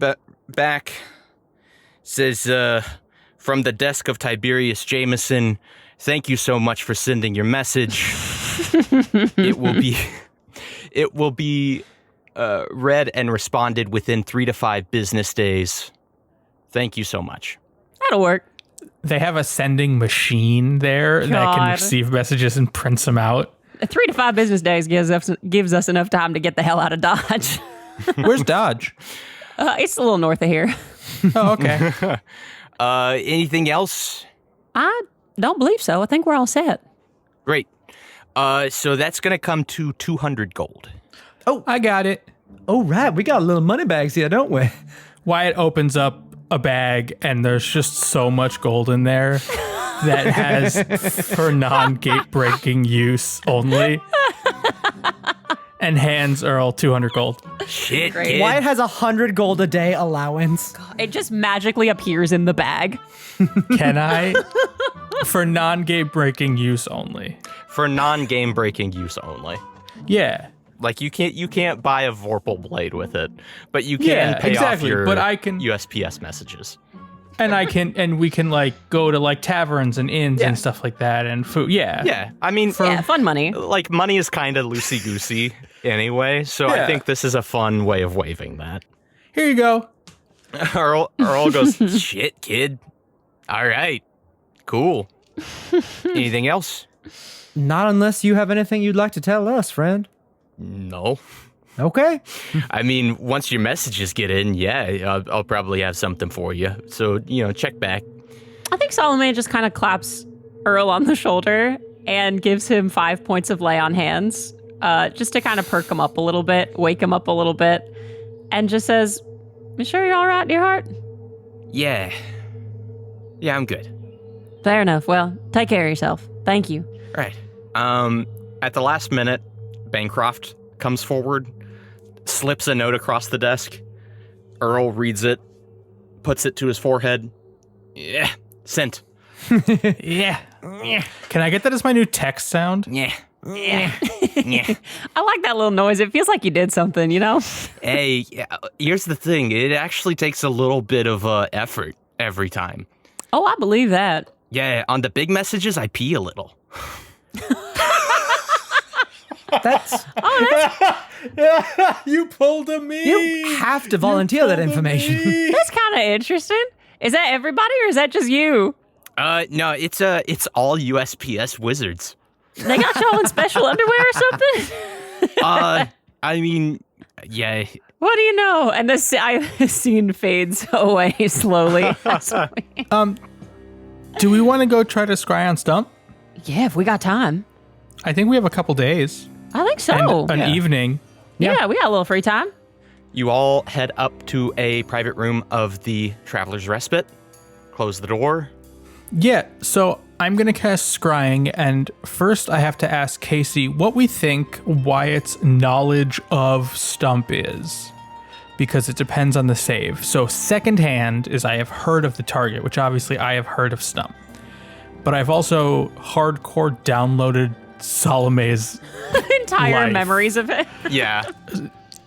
S5: back. Says, from the desk of Tiberius Jameson, thank you so much for sending your message. It will be read and responded within 3 to 5 business days. Thank you so much.
S2: That'll work.
S4: They have a sending machine there that can receive messages and prints them out.
S2: 3 to 5 business days gives us enough time to get the hell out of Dodge.
S4: Where's Dodge?
S2: It's a little north of here.
S4: Oh, okay.
S5: Anything else?
S2: I don't believe so. I think we're all set.
S5: Great. So that's going to come to 200 gold.
S4: Oh, I got it.
S3: Oh, right. We got little money bags here, don't we?
S4: Wyatt opens up a bag and there's just so much gold in there that has for non-gate breaking use only. And hands Earl 200 gold.
S5: Shit,
S2: Great.
S5: kid.
S3: Wyatt has 100 gold a day allowance.
S2: It just magically appears in the bag.
S4: Can I? For non-gate breaking use only.
S5: For non-game breaking use only.
S4: Yeah.
S5: Like you can't buy a Vorpal blade with it, but you can pay off your USPS messages.
S4: And we can like go to like taverns and inns and stuff like that and food. Yeah.
S5: Yeah. I mean,
S2: Fun money.
S5: Like money is kind of loosey-goosey anyway, so I think this is a fun way of waiving that.
S4: Here you go.
S5: Earl goes, shit, kid. All right. Cool. Anything else?
S3: Not unless you have anything you'd like to tell us, friend.
S5: No.
S3: Okay.
S5: I mean, once your messages get in, I'll probably have something for you. So, check back.
S2: I think Salome just kind of claps Earl on the shoulder and gives him 5 points of lay on hands, just to kind of perk him up a little bit, wake him up a little bit, and just says, "You sure you're all right, dear heart?"
S5: Yeah. Yeah, I'm good.
S2: Fair enough. Well, take care of yourself. Thank you.
S5: Right. At the last minute, Bancroft comes forward, slips a note across the desk. Earl reads it, puts it to his forehead. Yeah, sent.
S4: Yeah. Can I get that as my new text sound?
S5: Yeah. Yeah. Yeah.
S2: I like that little noise. It feels like you did something,
S5: Hey, here's the thing. It actually takes a little bit of effort every time.
S2: Oh, I believe that.
S5: Yeah, on the big messages, I pee a little.
S3: That's...
S4: You pulled a me.
S3: You have to volunteer that information.
S2: That's kind of interesting. Is that everybody or is that just you?
S5: No, it's all USPS wizards.
S2: They got y'all in special underwear or something?
S5: I mean, yeah.
S2: What do you know? And the scene fades away slowly.
S4: Do we want to go try to scry on Stump?
S2: Yeah, if we got time.
S4: I think we have a couple days.
S2: I think so.
S4: And an evening.
S2: Yeah, we got a little free time.
S5: You all head up to a private room of the Traveler's Respite. Close the door.
S4: Yeah, so I'm going to cast Scrying, and first I have to ask Casey what we think Wyatt's knowledge of Stump is, because it depends on the save. So secondhand is I have heard of the target, which obviously I have heard of Stump. But I've also hardcore downloaded Salome's
S2: Entire
S4: life.
S2: memories of it.
S5: Yeah.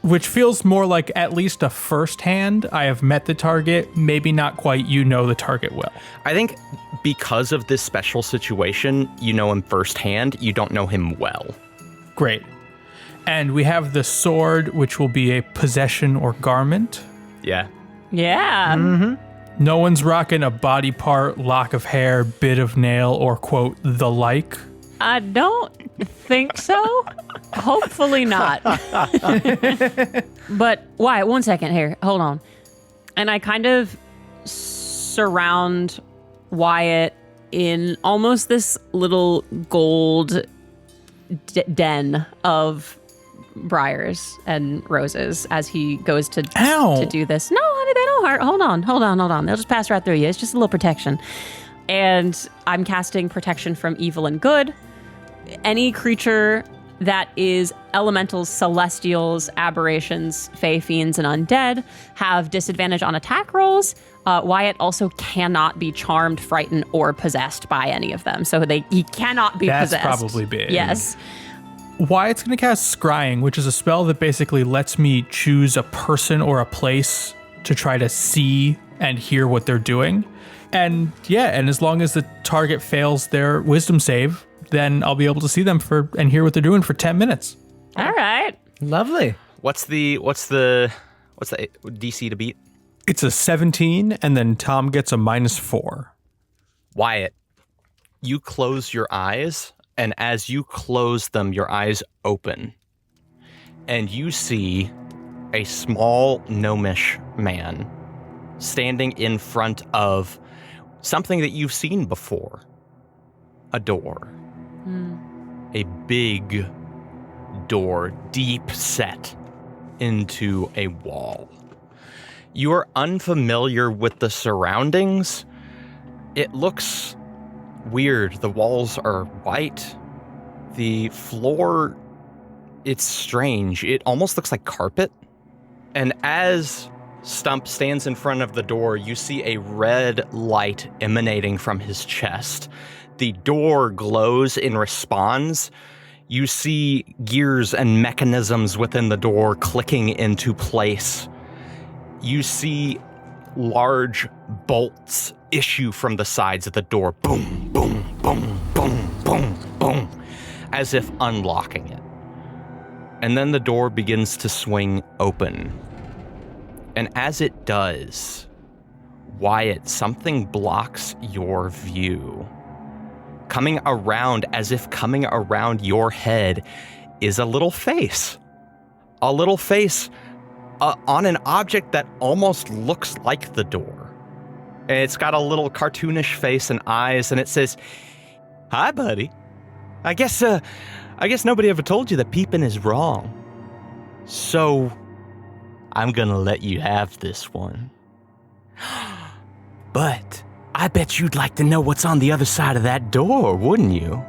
S4: Which feels more like at least a first-hand. I have met the target, maybe not quite you know the target well.
S5: I think because of this special situation, you know him firsthand. You don't know him well.
S4: Great. And we have the sword, which will be a possession or garment.
S5: Yeah.
S2: Yeah.
S4: No one's rocking a body part, lock of hair, bit of nail, or, quote, the like.
S2: I don't think so. Hopefully not. But Wyatt, 1 second here. Hold on. And I kind of surround Wyatt in almost this little gold den of briars and roses as he goes to do this. No, honey, they don't hurt. Hold on. They'll just pass right through you. It's just a little protection. And I'm casting protection from evil and good. Any creature that is elementals, celestials, aberrations, fae, fiends, and undead have disadvantage on attack rolls. Wyatt also cannot be charmed, frightened, or possessed by any of them. So he cannot be
S4: That's
S2: possessed.
S4: That's probably big.
S2: Yes.
S4: Wyatt's going to cast Scrying, which is a spell that basically lets me choose a person or a place to try to see and hear what they're doing. And as long as the target fails their wisdom save, then I'll be able to see them and hear what they're doing for 10 minutes.
S2: All right.
S3: Lovely.
S5: What's the DC to beat?
S4: It's a 17, and then Tom gets a -4.
S5: Wyatt, you close your eyes, and as you close them, your eyes open, and you see a small gnomish man standing in front of something that you've seen before. A door. A big door, deep set into a wall. You are unfamiliar with the surroundings. It looks weird. The walls are white. The floor, it's strange. It almost looks like carpet. And as Stump stands in front of the door, you see a red light emanating from his chest. The door glows in response. You see gears and mechanisms within the door clicking into place. You see large bolts issue from the sides of the door. Boom, boom, boom, boom, boom, boom, as if unlocking it. And then the door begins to swing open. And as it does, Wyatt, something blocks your view. Coming around, as if coming around your head, is a little face. A little face on an object that almost looks like the door. And it's got a little cartoonish face and eyes, and it says, "Hi, buddy. I guess nobody ever told you that peeping is wrong. So I'm gonna let you have this one. But I bet you'd like to know what's on the other side of that door, wouldn't you?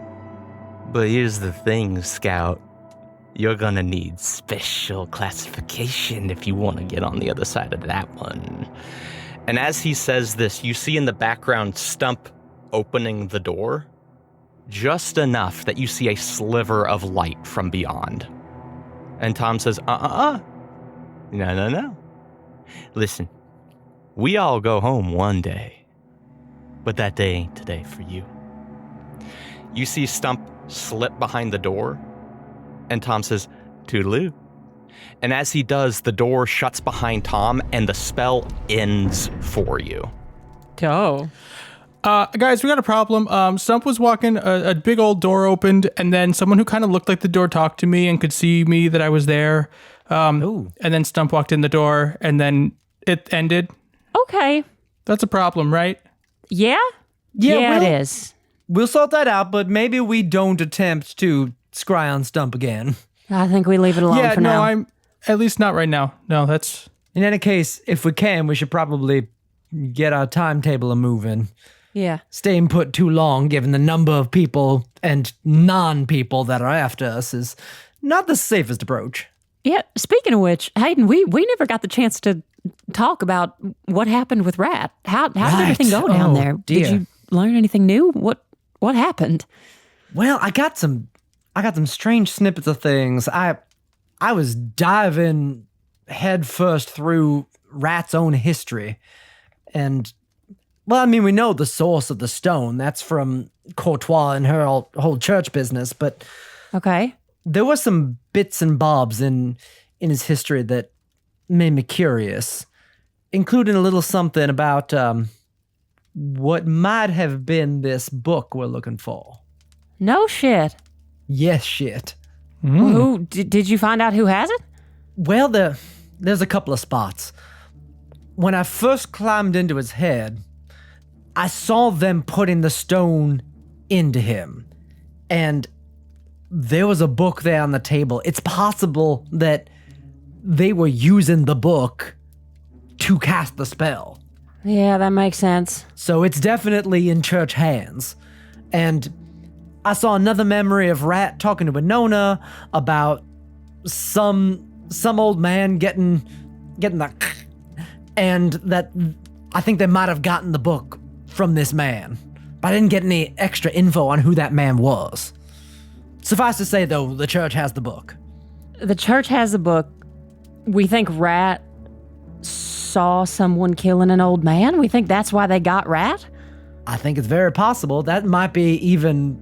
S5: But here's the thing, Scout. You're gonna need special classification if you want to get on the other side of that one." And as he says this, you see in the background Stump opening the door, just enough that you see a sliver of light from beyond. And Tom says, No. Listen, we all go home one day, but that day ain't today for you. You see Stump slip behind the door, and Tom says, "Toodaloo." And as he does, the door shuts behind Tom, and the spell ends for you.
S2: Oh.
S4: Guys, we got a problem. Stump was walking, a big old door opened, and then someone who kind of looked like the door talked to me and could see me that I was there. And then Stump walked in the door, and then it ended.
S2: Okay.
S4: That's a problem, right?
S2: Yeah?
S3: Yeah,
S2: it is.
S3: We'll sort that out, but maybe we don't attempt to scry on Stump again.
S2: I think we leave it alone for now.
S4: At least not right now. No, that's...
S3: In any case, if we can, we should probably get our timetable a moving.
S2: Yeah.
S3: Staying put too long, given the number of people and non-people that are after us, is not the safest approach.
S2: Yeah, speaking of which, Hayden, we never got the chance to talk about what happened with Rat. How did everything go down there?
S3: Dear.
S2: Did you learn anything new? What happened?
S3: Well, I got some strange snippets of things. I was diving head first through Rat's own history. And, well, I mean, we know the source of the stone. That's from Courtois and her whole church business. But
S2: Okay.
S3: there were some bits and bobs in his history that made me curious, including a little something about what might have been this book we're looking for.
S2: No shit.
S3: Yes, shit.
S2: Who did you find out who has it?
S3: Well, there's a couple of spots. When I first climbed into his head, I saw them putting the stone into him. And there was a book there on the table. It's possible that they were using the book to cast the spell.
S2: Yeah, that makes sense.
S3: So it's definitely in church hands. And I saw another memory of Rat talking to Winona about some old man getting the and that I think they might have gotten the book from this man. But I didn't get any extra info on who that man was. Suffice to say, though, the church has the book.
S2: The church has the book. We think Rat saw someone killing an old man. We think that's why they got Rat.
S3: I think it's very possible. That might be even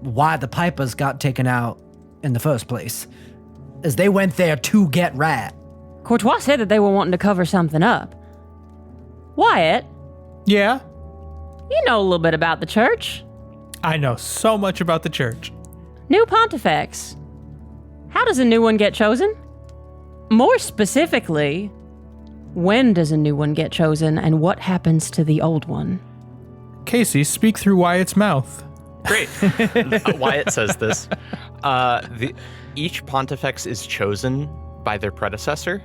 S3: why the Pipers got taken out in the first place. As they went there to get Rat.
S2: Courtois said that they were wanting to cover something up. Wyatt,
S4: Yeah,
S2: you know a little bit about the church.
S4: I know so much about the church.
S2: New Pontifex. How does a new one get chosen? More specifically, when does a new one get chosen and what happens to the old one?
S4: Casey, speak through Wyatt's mouth.
S5: Great. Wyatt says this. Each pontifex is chosen by their predecessor.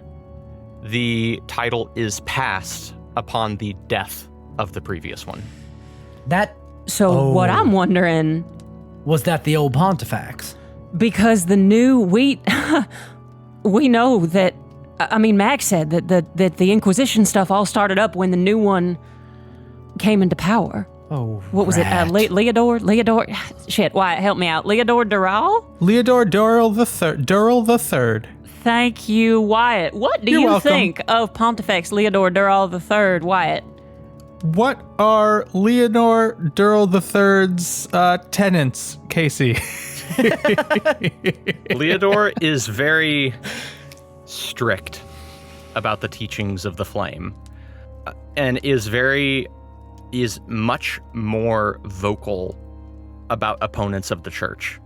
S5: The title is passed upon the death of the previous one.
S2: So what I'm wondering,
S3: Was that the old Pontifex?
S2: because the new we know that, I mean, Mag said that the Inquisition stuff all started up when the new one came into power.
S3: Oh,
S2: What was it? Leodor? Shit, Wyatt, help me out. Leodor Dural?
S4: Leodor Dural the Third.
S2: Thank you, Wyatt. What do
S4: You're
S2: you
S4: welcome.
S2: think of Pontifex Leodor Dural III, Wyatt?
S4: What are Leonor Dural the Third's tenants, Casey?
S5: Leodor is very strict about the teachings of the flame, and is much more vocal about opponents of the church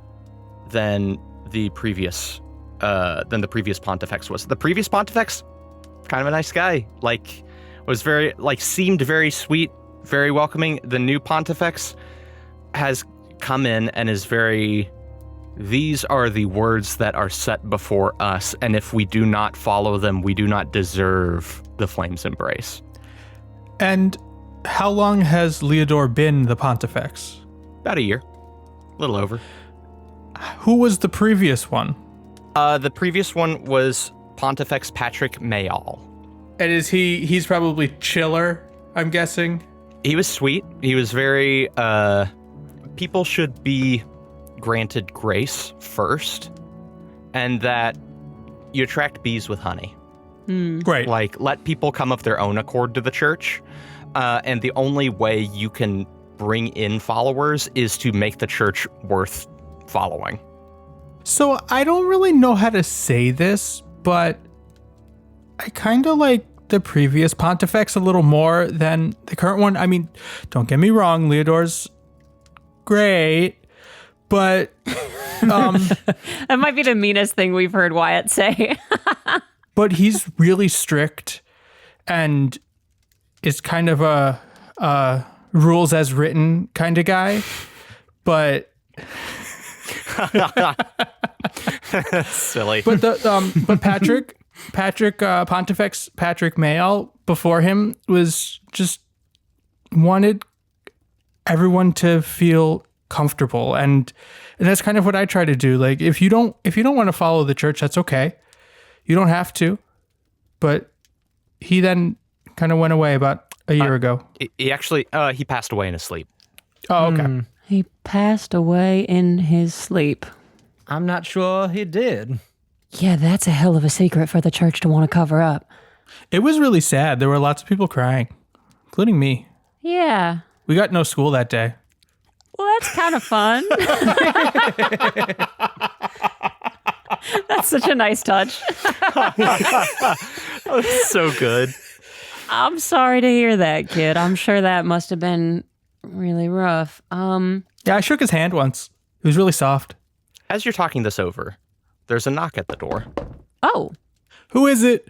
S5: than the previous pontifex was. The previous pontifex, kind of a nice guy, seemed very sweet, very welcoming. The new pontifex has come in and is very, these are the words that are set before us, and if we do not follow them, we do not deserve the flame's embrace.
S4: And how long has Leodor been the pontifex?
S5: About a year. A little over.
S4: Who was the previous one?
S5: The previous one was Pontifex Patrick Mayall.
S4: And he's probably chiller, I'm guessing?
S5: He was sweet. He was very, people should be granted grace first, and that you attract bees with honey.
S4: Great.
S5: Like, let people come of their own accord to the church, and the only way you can bring in followers is to make the church worth following.
S4: So I don't really know how to say this, but I kind of like the previous pontifex a little more than the current one. I mean, don't get me wrong, Leodor's great, but
S2: That might be the meanest thing we've heard Wyatt say.
S4: but he's really strict and is kind of a rules as written kind of guy. But
S5: Silly.
S4: But but Patrick Pontifex Patrick Mayall before him was just wanted everyone to feel comfortable, and that's kind of what I try to do. Like if you don't want to follow the church, that's okay. You don't have to. But he then kind of went away about a year ago.
S5: He actually he passed away in his sleep.
S4: Oh, okay.
S2: He passed away in his sleep.
S3: I'm not sure he did.
S2: Yeah, that's a hell of a secret for the church to want to cover up.
S4: It was really sad. There were lots of people crying, including me.
S2: Yeah.
S4: We got no school that day.
S2: Well, that's kind of fun. That's such a nice touch.
S5: So good.
S2: I'm sorry to hear that, kid. I'm sure that must have been really rough.
S4: Yeah, I shook his hand once. It was really soft.
S5: As you're talking this over, there's a knock at the door.
S2: Oh.
S4: Who is it?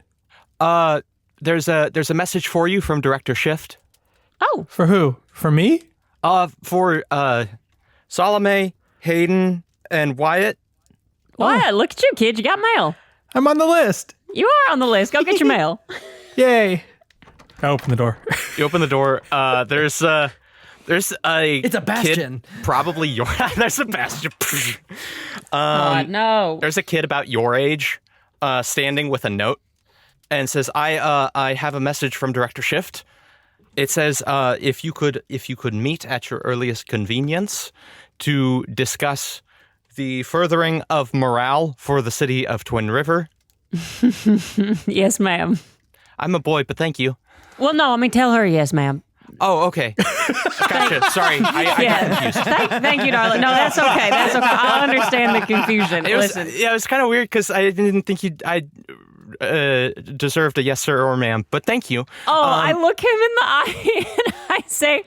S5: There's a message for you from Director Shift.
S2: Oh.
S4: For who? For me?
S5: For Salome, Hayden, and Wyatt.
S2: Wyatt, look at you, kid. You got mail.
S4: I'm on the list.
S2: You are on the list. Go get your mail.
S4: Yay. I open the door.
S5: You open the door. There's a
S3: It's a bastion.
S5: kid, probably your. There's a bastion.
S2: God, no.
S5: There's a kid about your age, standing with a note, and says, "I have a message from Director Shift. It says if you could meet at your earliest convenience to discuss the furthering of morale for the city of Twin River."
S2: Yes, ma'am.
S5: I'm a boy, but thank you.
S2: Well, no, I mean, tell her yes, ma'am.
S5: Oh, okay. Gotcha. Sorry, I got confused.
S2: Thank you, darling. No, that's okay. That's okay. I understand the confusion. Listen.
S5: It was kind of weird because I didn't think I deserved a yes, sir, or ma'am, but thank you.
S2: Oh, I look him in the eye and I say,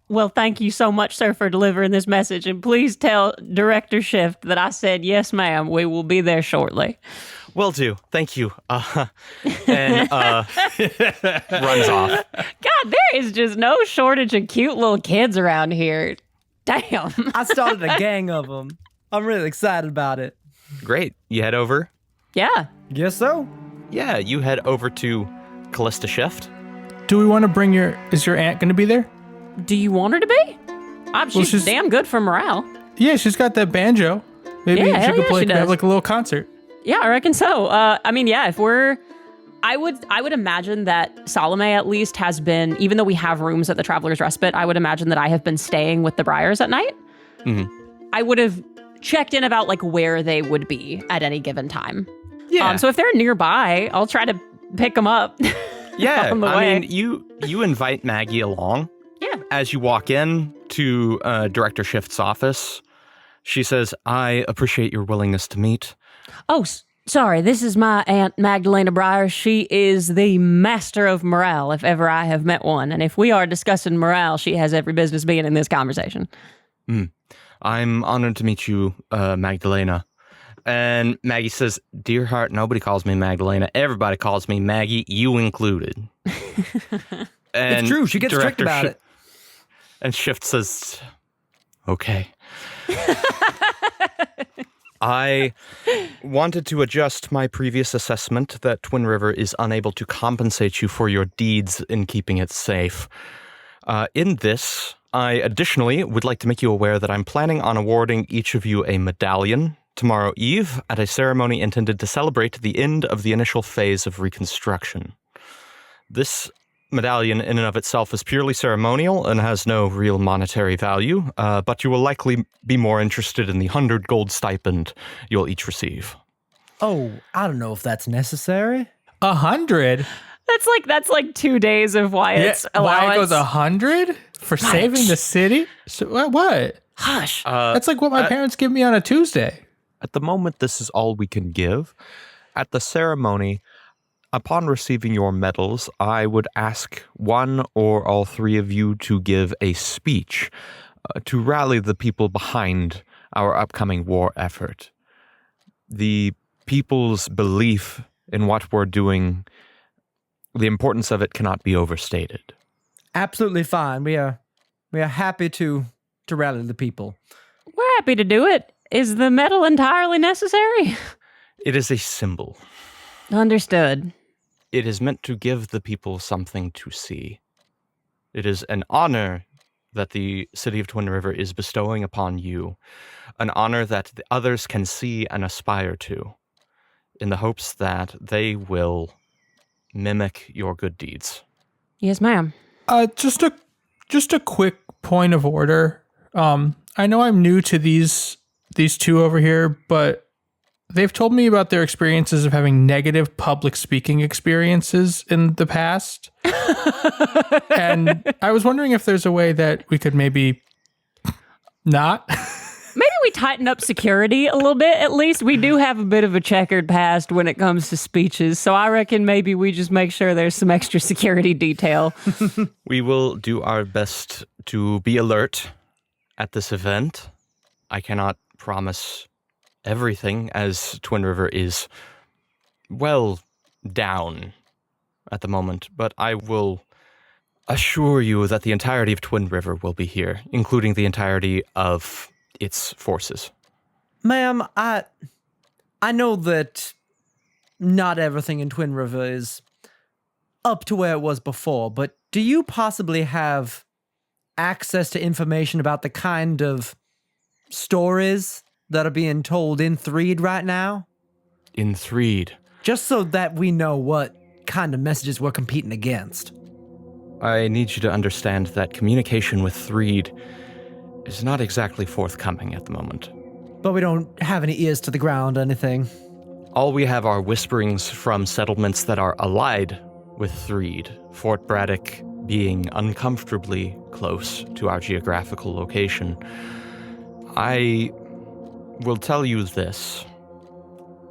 S2: well, thank you so much, sir, for delivering this message. And please tell Director Shift that I said, yes, ma'am, we will be there shortly.
S5: Will do. Thank you. And runs off.
S2: God, there is just no shortage of cute little kids around here. Damn.
S3: I started a gang of them. I'm really excited about it.
S5: Great. You head over.
S2: Yeah.
S3: Guess so.
S5: Yeah, you head over to Callista Shift.
S4: Do we want to bring is your aunt going to be there?
S2: Do you want her to be? She's
S4: she's-
S2: damn good for morale.
S4: Yeah, she's got that banjo. Maybe
S2: Yeah,
S4: she
S2: hell
S4: could
S2: yeah,
S4: play,
S2: she does.
S4: have like a little concert.
S2: Yeah, I reckon so. I mean, yeah, I would imagine that Salome at least has been, even though we have rooms at the Traveler's Respite, I would imagine that I have been staying with the Briars at night.
S5: Mm-hmm.
S2: I would have checked in about like where they would be at any given time.
S5: Yeah.
S2: So if they're nearby, I'll try to pick them up.
S5: Yeah.
S2: on the
S5: I
S2: way.
S5: mean, you invite Maggie along.
S2: Yeah.
S5: As you walk in to Director Shift's office, she says, "I appreciate your willingness to meet."
S2: Oh, sorry. This is my Aunt Magdalena Briar. She is the master of morale, if ever I have met one. And if we are discussing morale, she has every business being in this conversation.
S5: I'm honored to meet you, Magdalena. And Maggie says, "Dear heart, nobody calls me Magdalena. Everybody calls me Maggie, you included." And
S3: It's true. She gets strict
S5: Director
S3: about it.
S5: And Shift says, "Okay." I wanted to adjust my previous assessment that Twin River is unable to compensate you for your deeds in keeping it safe. In this, I additionally would like to make you aware that I'm planning on awarding each of you a medallion tomorrow eve at a ceremony intended to celebrate the end of the initial phase of reconstruction. This medallion in and of itself is purely ceremonial and has no real monetary value, but you will likely be more interested in the 100 gold stipend you'll each receive.
S3: Oh, I don't know if that's necessary.
S4: 100?
S2: That's like 2 days of Wyatt's allowance.
S4: Wyatt goes 100 for saving the city? So, what?
S2: Hush.
S4: That's like what my parents give me on a Tuesday.
S1: At the moment, this is all we can give. At the ceremony, upon receiving your medals, I would ask one or all three of you to give a speech to rally the people behind our upcoming war effort. The people's belief in what we're doing, the importance of it cannot be overstated.
S3: Absolutely fine. We are happy to rally the people.
S2: We're happy to do it. Is the medal entirely necessary?
S5: It is a symbol.
S2: Understood.
S5: It is meant to give the people something to see. It is an honor that the city of Twin River is bestowing upon you, an honor that the others can see and aspire to, in the hopes that they will mimic your good deeds.
S2: Yes, ma'am.
S4: Just a quick point of order. I know I'm new to these two over here, but they've told me about their experiences of having negative public speaking experiences in the past. And I was wondering if there's a way that we could maybe not.
S2: Maybe we tighten up security a little bit, at least. We do have a bit of a checkered past when it comes to speeches, so I reckon maybe we just make sure there's some extra security detail.
S5: We will do our best to be alert at this event. I cannot promise everything, as Twin River is, well, down at the moment, but I will assure you that the entirety of Twin River will be here, including the entirety of its forces.
S3: Ma'am, I know that not everything in Twin River is up to where it was before, but do you possibly have access to information about the kind of stories that are being told in Threed right now?
S5: In Threed?
S3: Just so that we know what kind of messages we're competing against.
S5: I need you to understand that communication with Threed is not exactly forthcoming at the moment.
S3: But we don't have any ears to the ground or anything.
S5: All we have are whisperings from settlements that are allied with Threed, Fort Braddock being uncomfortably close to our geographical location. I will tell you this.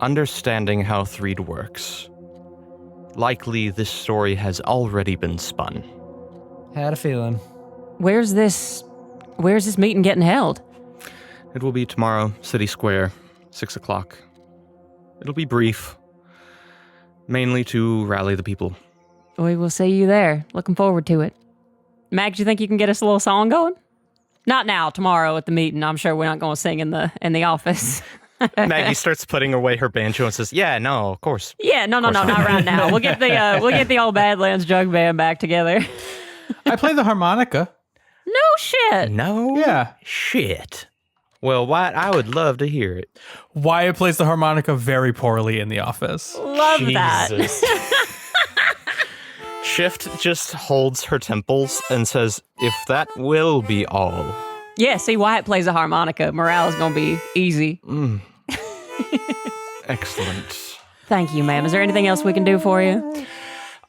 S5: Understanding how Threed works, likely this story has already been spun.
S3: Had a feeling.
S2: Where's this meeting getting held?
S5: It will be tomorrow, City Square, 6 o'clock. It'll be brief, mainly to rally the people.
S2: We will see you there. Looking forward to it. Mag, do you think you can get us a little song going? Not now, tomorrow at the meeting. I'm sure we're not going to sing in the office.
S5: Maggie starts putting away her banjo and says, "Yeah, no, of course."
S2: Yeah, no, not right now. We'll get the old Badlands jug band back together.
S4: I play the harmonica.
S2: No shit.
S5: No
S4: Yeah.
S5: shit. Well, Wyatt, I would love to hear it.
S4: Wyatt plays the harmonica very poorly in the office.
S2: Love that.
S5: Shift just holds her temples and says, "If that will be all."
S2: Yeah, see, Wyatt plays a harmonica. Morale is going to be easy.
S5: Excellent.
S2: Thank you, ma'am. Is there anything else we can do for you?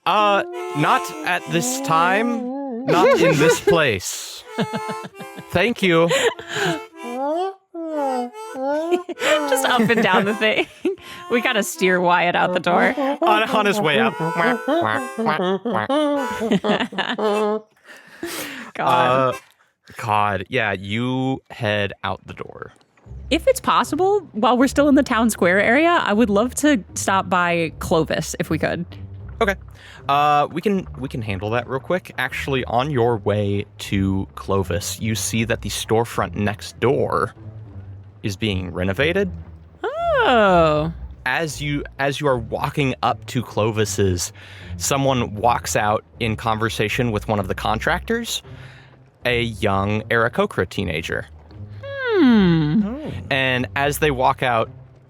S5: Not at this time. Not in this place. Thank you.
S2: Just up and down the thing. We got to steer Wyatt out the door.
S5: On his way out. God. Yeah, you head out the door.
S2: If it's possible, while we're still in the town square area, I would love to stop by Clovis if we could.
S5: Okay. We can handle that real quick. Actually, on your way to Clovis, you see that the storefront next door is being renovated.
S2: Oh.
S5: As you are walking up to Clovis's, someone walks out in conversation with one of the contractors, a young Aarakocra teenager.
S2: Oh.
S5: And as they walk out,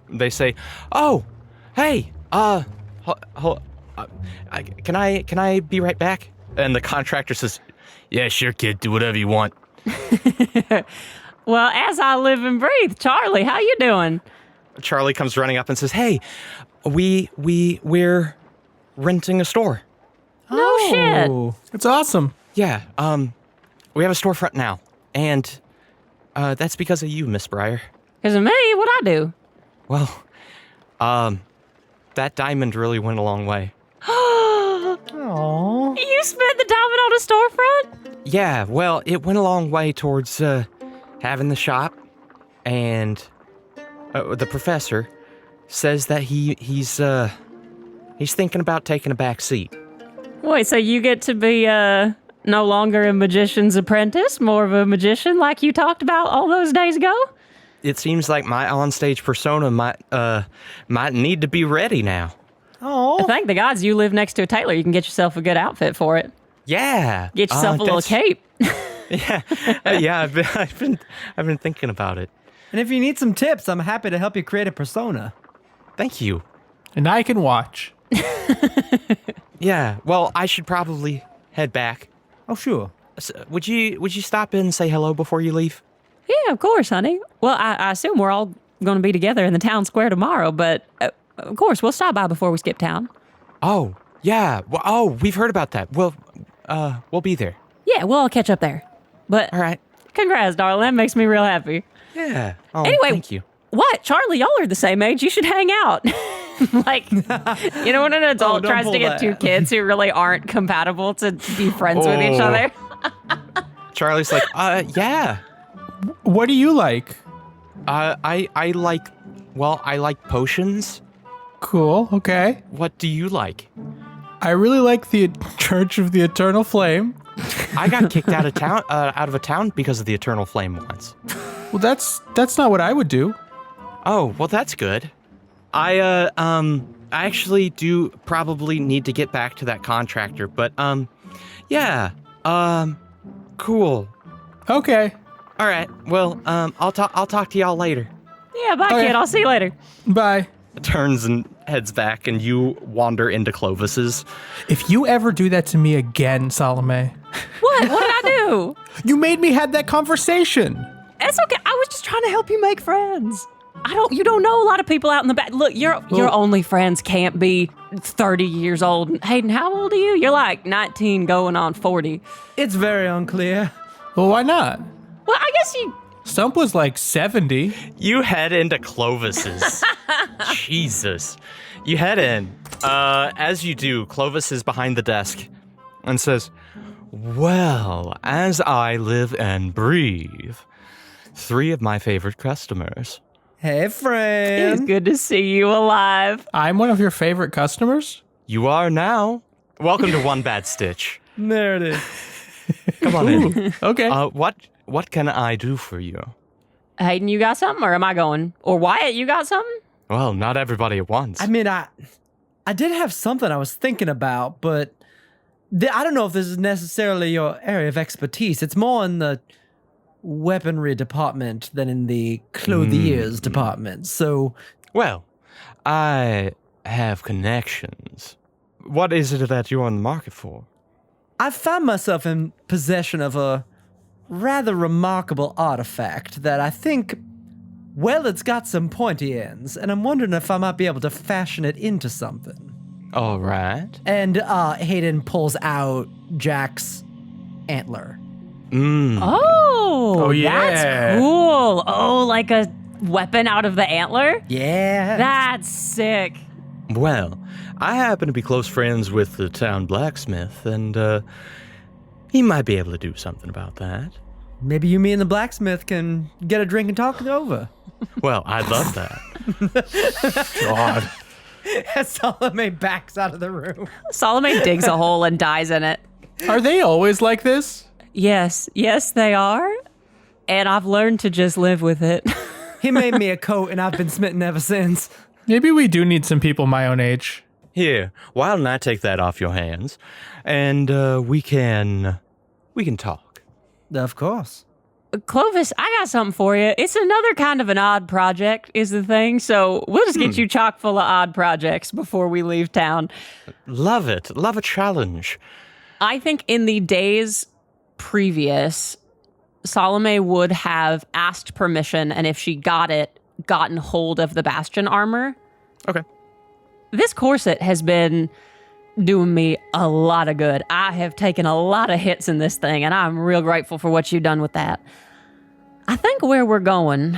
S5: they say, "Oh, hey, can I be right back?" And the contractor says, "Yeah, sure, kid. Do whatever you want."
S2: Well, as I live and breathe, Charlie, how you doing?
S5: Charlie comes running up and says, "Hey, we're renting a store."
S2: No shit.
S4: It's awesome.
S5: Yeah, we have a storefront now, and that's because of you, Miss Breyer.
S2: Because of me? What'd I do?
S5: Well, that diamond really went a long way.
S3: Aww.
S2: You spent the diamond on a storefront?
S5: Yeah, well, it went a long way towards having the shop, and the professor says that he's thinking about taking a back seat.
S2: Wait, so you get to be no longer a magician's apprentice, more of a magician like you talked about all those days ago?
S5: it seems like my onstage persona might need to be ready now.
S3: Oh,
S2: Thank the gods you live next to a tailor. You can get yourself a good outfit for it.
S5: Yeah.
S2: Get yourself a little cape.
S5: Yeah. Yeah, I've been thinking about it.
S3: and if you need some tips, I'm happy to help you create a persona.
S5: Thank you.
S4: And I can watch.
S5: Yeah. Well, I should probably head back.
S3: Oh, sure.
S5: So, would you stop in and say hello before you leave?
S2: Yeah, of course, honey. Well, I assume we're all going to be together in the town square tomorrow, but of course, we'll stop by before we skip town.
S5: Oh, yeah. Well, we've heard about that. We'll be there.
S2: Yeah, we'll all catch up there. But
S5: All right.
S2: congrats, darling. That makes me real happy.
S5: Yeah. Oh,
S2: Anyway,
S5: thank you.
S2: What? Charlie, y'all are the same age. You should hang out. Like, you know, when an adult
S3: don't
S2: tries
S3: pull
S2: to get two
S3: that.
S2: kids who really aren't compatible to be friends with each
S5: Oh.
S2: other.
S5: Charlie's like, yeah.
S4: What do you like?
S5: I like potions.
S4: Cool. Okay.
S5: What do you like?
S4: I really like the Church of the Eternal Flame.
S5: I got kicked out of a town because of the Eternal Flame once.
S4: Well, that's not what I would do.
S5: Oh, well, that's good. I actually do probably need to get back to that contractor, but, yeah, cool.
S4: Okay.
S5: All right, well, I'll talk to y'all later.
S2: Yeah, bye,
S4: Okay.
S2: kid. I'll see you later.
S4: Bye.
S5: Turns and heads back, and you wander into Clovis's.
S4: If you ever do that to me again, Salome,
S2: What? What did I do?
S4: you made me have that conversation.
S2: It's okay. I was just trying to help you make friends. You don't know a lot of people out in the back. Look, your only friends can't be 30 years old. Hayden, how old are you? You're like 19 going on 40.
S3: It's very unclear.
S4: Well, why not?
S2: Well, I guess you...
S4: Stump was like 70.
S5: You head into Clovis's. Jesus. You head in. As you do, Clovis is behind the desk and says, well, as I live and breathe, 3 of my favorite customers.
S3: Hey,
S2: It's
S3: friend.
S2: good to see you alive.
S4: I'm one of your favorite customers?
S5: You are now. Welcome to One Bad Stitch.
S3: There it is.
S5: Come on in.
S4: Okay.
S5: What can I do for you?
S2: Hayden, you got something, or am I going? Or Wyatt, you got something?
S5: Well, not everybody at once.
S3: I mean, I did have something I was thinking about, but I don't know if this is necessarily your area of expertise. It's more in the weaponry department than in the clothiers department. So,
S5: Well, I have connections. What is it that you're on the market for?
S3: I found myself in possession of a rather remarkable artifact that I think, well, it's got some pointy ends, and I'm wondering if I might be able to fashion it into something.
S5: All right.
S3: And Hayden pulls out Jack's antler.
S2: Oh,
S4: yeah.
S2: That's cool. Oh, like a weapon out of the antler?
S3: Yeah.
S2: That's sick.
S5: Well, I happen to be close friends with the town blacksmith, and he might be able to do something about that.
S3: Maybe you, me, and the blacksmith can get a drink and talk it over.
S5: Well, I'd love that.
S4: God.
S3: As Salome backs out of the room.
S2: Salome digs a hole and dies in it.
S4: Are they always like this?
S2: Yes, they are. And I've learned to just live with it.
S3: He made me a coat, and I've been smitten ever since.
S4: Maybe we do need some people my own age.
S5: Here, why don't I take that off your hands, and we can talk.
S3: Of course.
S2: Clovis, I got something for you. It's another kind of an odd project is the thing, so we'll just get you chock full of odd projects before we leave town.
S5: Love it. Love a challenge.
S2: I think in the days previous, Salome would have asked permission, and if she got it, gotten hold of the Bastion armor.
S5: Okay.
S2: This corset has been doing me a lot of good. I have taken a lot of hits in this thing, and I'm real grateful for what you've done with that. I think where we're going,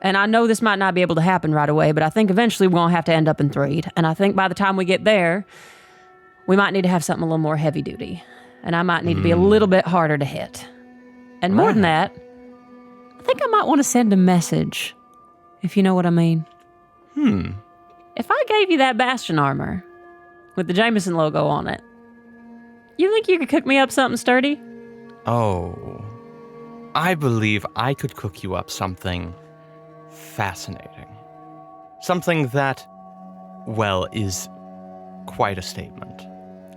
S2: and I know this might not be able to happen right away, but I think eventually we're going to have to end up in Threed. And I think by the time we get there, we might need to have something a little more heavy duty. And I might need to be a little bit harder to hit. And more than that, I think I might want to send a message, if you know what I mean. If I gave you that Bastion armor with the Jameson logo on it, you think you could cook me up something sturdy?
S5: Oh, I believe I could cook you up something fascinating. Something that, well, is quite a statement.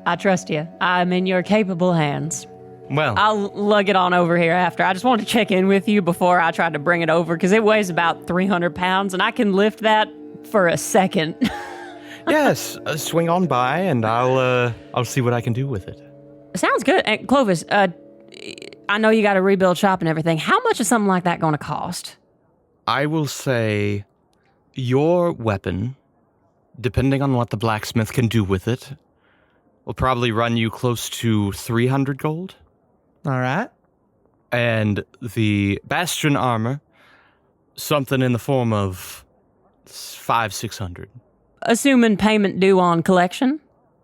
S2: I trust you. I'm in your capable hands.
S5: Well,
S2: I'll lug it on over here after. I just wanted to check in with you before I tried to bring it over because it weighs about 300 pounds and I can lift that for a second.
S5: yes, swing on by and I'll see what I can do with it.
S2: Sounds good. And Clovis, I know you got to rebuild shop and everything. How much is something like that going to cost?
S5: I will say your weapon, depending on what the blacksmith can do with it, will probably run you close to 300 gold.
S3: All right.
S5: And the bastion armor, something in the form of 500-600.
S2: Assuming payment due on collection?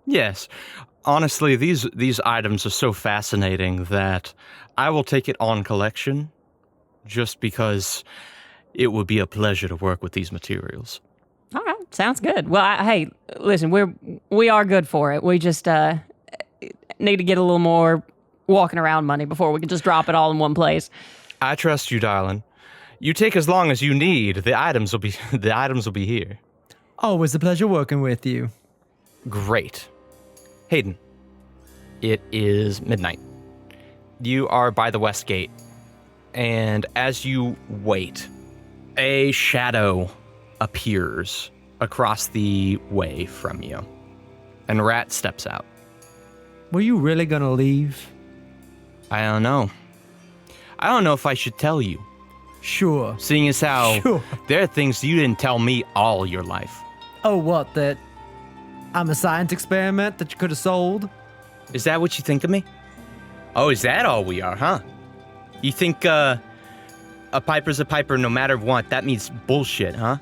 S5: Yes. Honestly, these items are so fascinating that I will take it on collection just because it would be a pleasure to work with these materials.
S2: All right. Sounds good. Well, hey, listen, we are good for it. We just need to get a little more walking around money before we can just drop it all in one place.
S5: I trust you, darling. You take as long as you need. The items will be here.
S3: Always a pleasure working with you.
S5: Great. Hayden, it is midnight. You are by the west gate, and as you wait, a shadow appears across the way from you, and Rat steps out.
S3: Were you really gonna leave?
S5: I don't know. I don't know if I should tell you,
S3: Sure.
S5: seeing as how
S3: Sure.
S5: there are things you didn't tell me all your life.
S3: Oh, what, that I'm a science experiment that you could have sold?
S5: Is that what you think of me? Oh, is that all we are, huh? You think, a piper's a piper no matter what? That means bullshit, huh?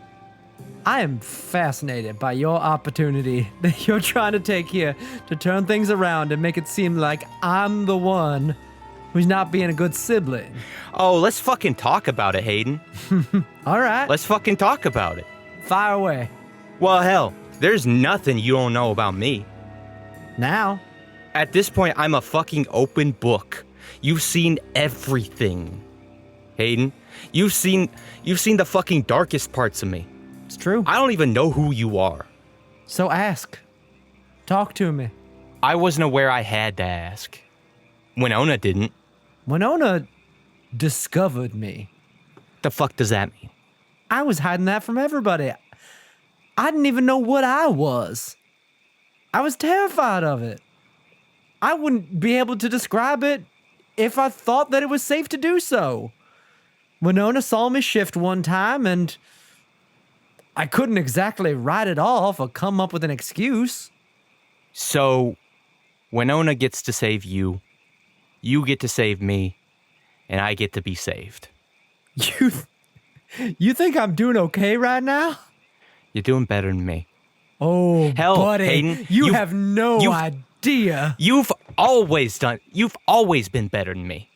S3: I am fascinated by your opportunity that you're trying to take here to turn things around and make it seem like I'm the one who's not being a good sibling.
S5: Oh, let's fucking talk about it, Hayden.
S3: All right.
S5: Let's fucking talk about it.
S3: Fire away.
S5: Well, hell, there's nothing you don't know about me.
S3: Now.
S5: At this point, I'm a fucking open book. You've seen everything. Hayden, you've seen the fucking darkest parts of me.
S3: It's true.
S5: I don't even know who you are.
S3: So ask. Talk to me.
S5: I wasn't aware I had to ask. Winona didn't.
S3: Winona discovered me.
S5: The fuck does that mean?
S3: I was hiding that from everybody. I didn't even know what I was. I was terrified of it. I wouldn't be able to describe it if I thought that it was safe to do so. Winona saw me shift one time and I couldn't exactly write it off or come up with an excuse.
S5: So, Winona gets to save you, you get to save me, and I get to be saved.
S3: You think I'm doing okay right now?
S5: You're doing better than me.
S3: Oh,
S5: hell,
S3: buddy,
S5: Hayden,
S3: you have no idea.
S5: You've always been better than me.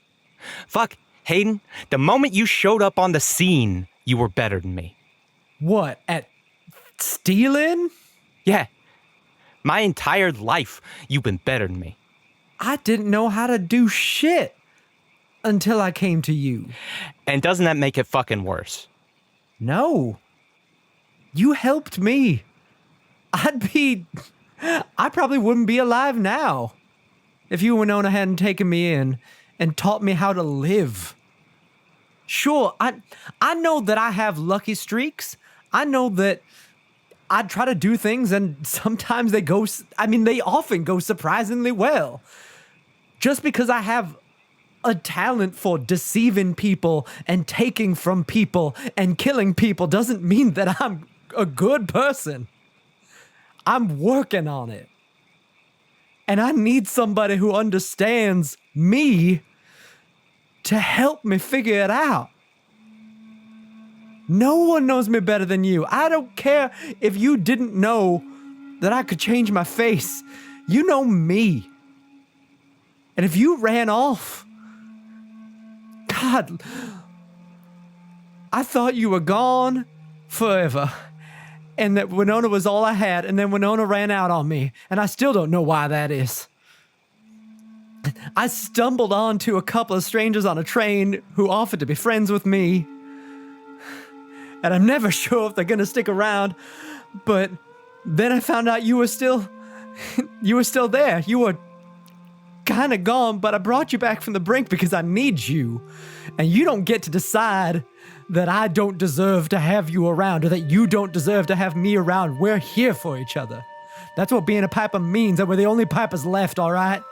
S5: Fuck, Hayden, the moment you showed up on the scene, you were better than me.
S3: What, at stealing?
S5: Yeah. My entire life, you've been better than me.
S3: I didn't know how to do shit until I came to you.
S5: And doesn't that make it fucking worse?
S3: No. You helped me. I probably wouldn't be alive now if you, Winona, hadn't taken me in and taught me how to live. Sure, I know that I have lucky streaks. I know that I try to do things and sometimes they often go surprisingly well. Just because I have a talent for deceiving people and taking from people and killing people doesn't mean that I'm a good person. I'm working on it. And I need somebody who understands me to help me figure it out. No one knows me better than you. I don't care if you didn't know that I could change my face. You know me. And if you ran off, God, I thought you were gone forever. And that Winona was all I had, and then Winona ran out on me, and I still don't know why that is. I stumbled onto a couple of strangers on a train who offered to be friends with me. and I'm never sure if they're gonna stick around. But then I found out you were still there. You were kind of gone, but I brought you back from the brink because I need you. And you don't get to decide that I don't deserve to have you around or that you don't deserve to have me around. We're here for each other. That's what being a piper means, and we're the only pipers left, all right?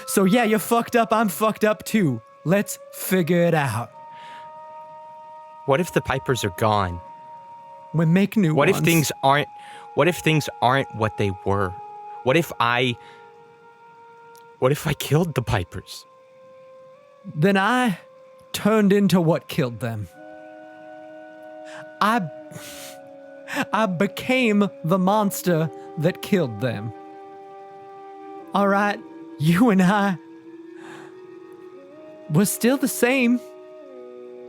S3: So yeah, you're fucked up, I'm fucked up too. Let's figure it out.
S5: What if the pipers are gone?
S3: We make new
S5: What
S3: ones.
S5: if things aren't what they were? What if I killed the pipers?
S3: Then I turned into what killed them. I became the monster that killed them. All right, you and I, we're still the same.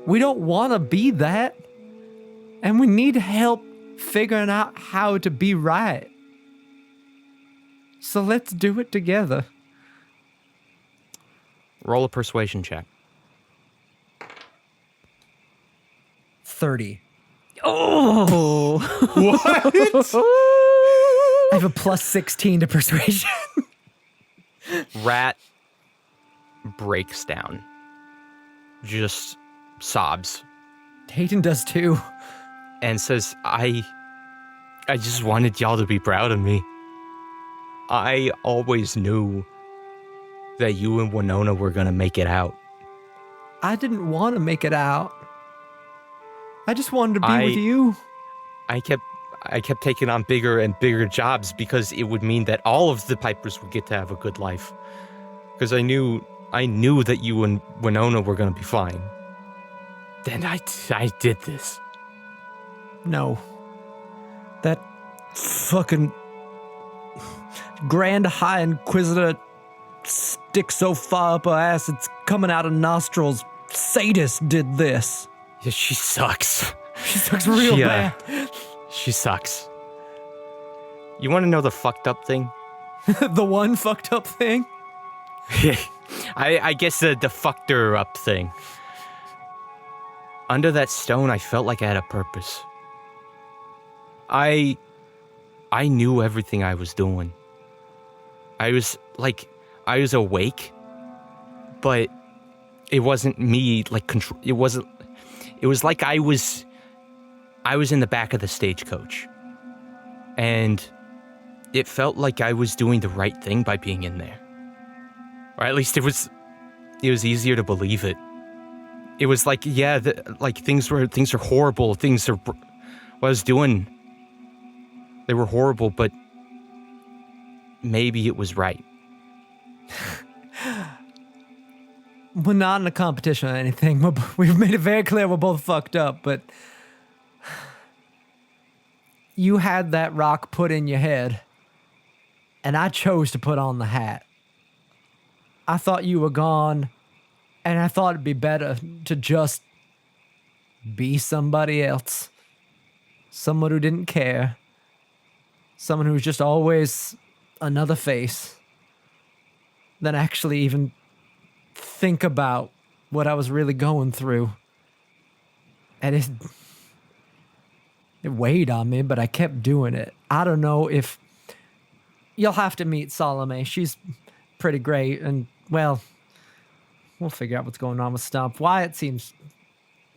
S3: We don't want to be that. And we need help figuring out how to be right. So let's do it together.
S5: Roll a persuasion check.
S3: 30.
S2: Oh.
S3: I have a plus 16 to persuasion.
S5: Rat breaks down. Just sobs.
S3: Hayden does too.
S5: And says, I just wanted y'all to be proud of me. I always knew that you and Winona were gonna make it out.
S3: I didn't want to make it out. I just wanted to be with you.
S5: I kept taking on bigger and bigger jobs because it would mean that all of the pipers would get to have a good life. Because I knew that you and Winona were gonna be fine. Then I did this.
S3: No. That fucking Grand High Inquisitor stick so far up her ass it's coming out of nostrils. Sadist did this.
S5: Yeah, she sucks.
S3: She sucks real bad.
S5: She sucks. You want to know the fucked up thing?
S3: The one fucked up thing?
S5: I guess the fucked her up thing. Under that stone, I felt like I had a purpose. I knew everything I was doing. I was awake, but it wasn't me, like, control. It was like I was in the back of the stagecoach. And it felt like I was doing the right thing by being in there. Or at least it was easier to believe it. It was like, yeah, things are horrible. What I was doing, they were horrible, but maybe it was right.
S3: We're not in a competition or anything. We've made it very clear we're both fucked up, but you had that rock put in your head, and I chose to put on the hat. I thought you were gone, and I thought it'd be better to just be somebody else. Someone who didn't care. Someone who was just always another face. Than actually even think about what I was really going through. And it weighed on me, but I kept doing it. I don't know if... You'll have to meet Salome. She's pretty great, and, well, we'll figure out what's going on with Stump. Wyatt seems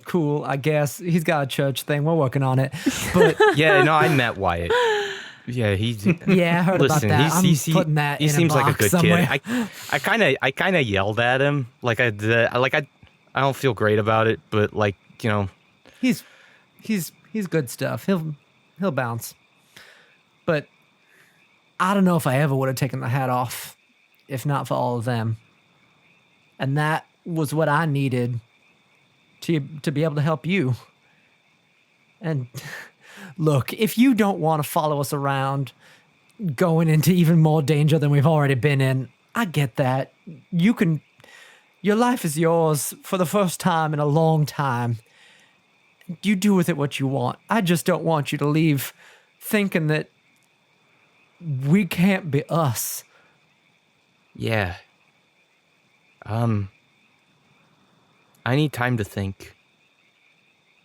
S3: cool, I guess. He's got a church thing. We're working on it. But
S5: yeah, no, I met Wyatt. Yeah,
S3: yeah, I heard about that. I'm putting that in a box somewhere. He seems like a good
S5: kid. I kind of yelled at him. I don't feel great about it, but
S3: he's good stuff. He'll bounce. But I don't know if I ever would have taken the hat off if not for all of them. And that was what I needed to be able to help you. And look, if you don't want to follow us around, going into even more danger than we've already been in, I get that. Your life is yours for the first time in a long time. You do with it what you want. I just don't want you to leave thinking that we can't be us.
S5: Yeah. I need time to think.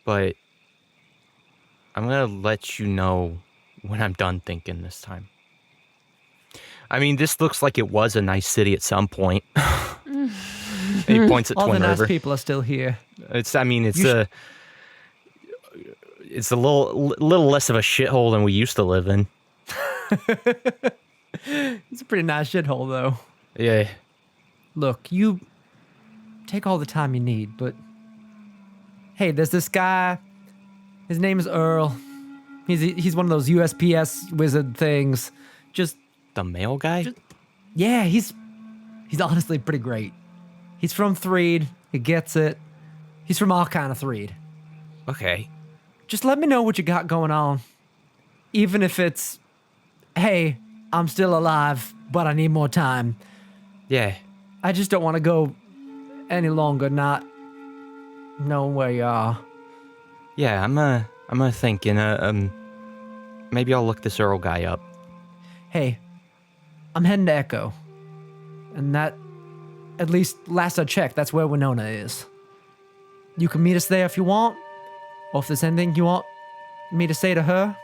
S5: but I'm going to let you know when I'm done thinking this time. I mean, this looks like it was a nice city at some point. He points at
S3: All
S5: Twin
S3: the nice
S5: River.
S3: people are still here.
S5: It's a little less of a shithole than we used to live in.
S3: It's a pretty nice shithole, though.
S5: Yeah.
S3: Look, you take all the time you need, but hey, there's this guy. His name is Earl. He's one of those USPS wizard things. Just
S5: The male guy?
S3: yeah, he's honestly pretty great. He's from Threed. He gets it. He's from all kind of Threed.
S5: Okay.
S3: Just let me know what you got going on. Even if it's, hey, I'm still alive, but I need more time.
S5: Yeah.
S3: I just don't want to go any longer not knowing where you are.
S5: Yeah, I'm thinking, maybe I'll look this Earl guy up.
S3: Hey, I'm heading to Echo. And that, at least last I checked, that's where Winona is. You can meet us there if you want, or if there's anything you want me to say to her,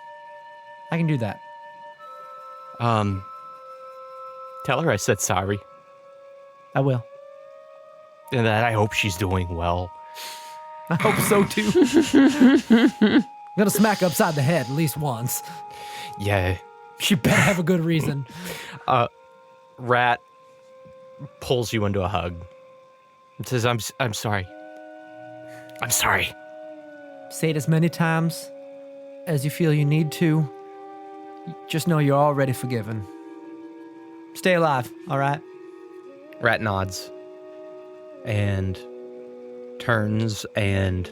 S3: I can do that.
S5: Tell her I said sorry.
S3: I will.
S5: And that I hope she's doing well.
S3: I hope so too. I'm gonna smack her upside the head at least once.
S5: Yeah.
S3: She better have a good reason.
S5: Rat pulls you into a hug. And says, I'm sorry. I'm sorry.
S3: Say it as many times as you feel you need to. Just know you're already forgiven. Stay alive, all right?
S5: Rat nods and turns and,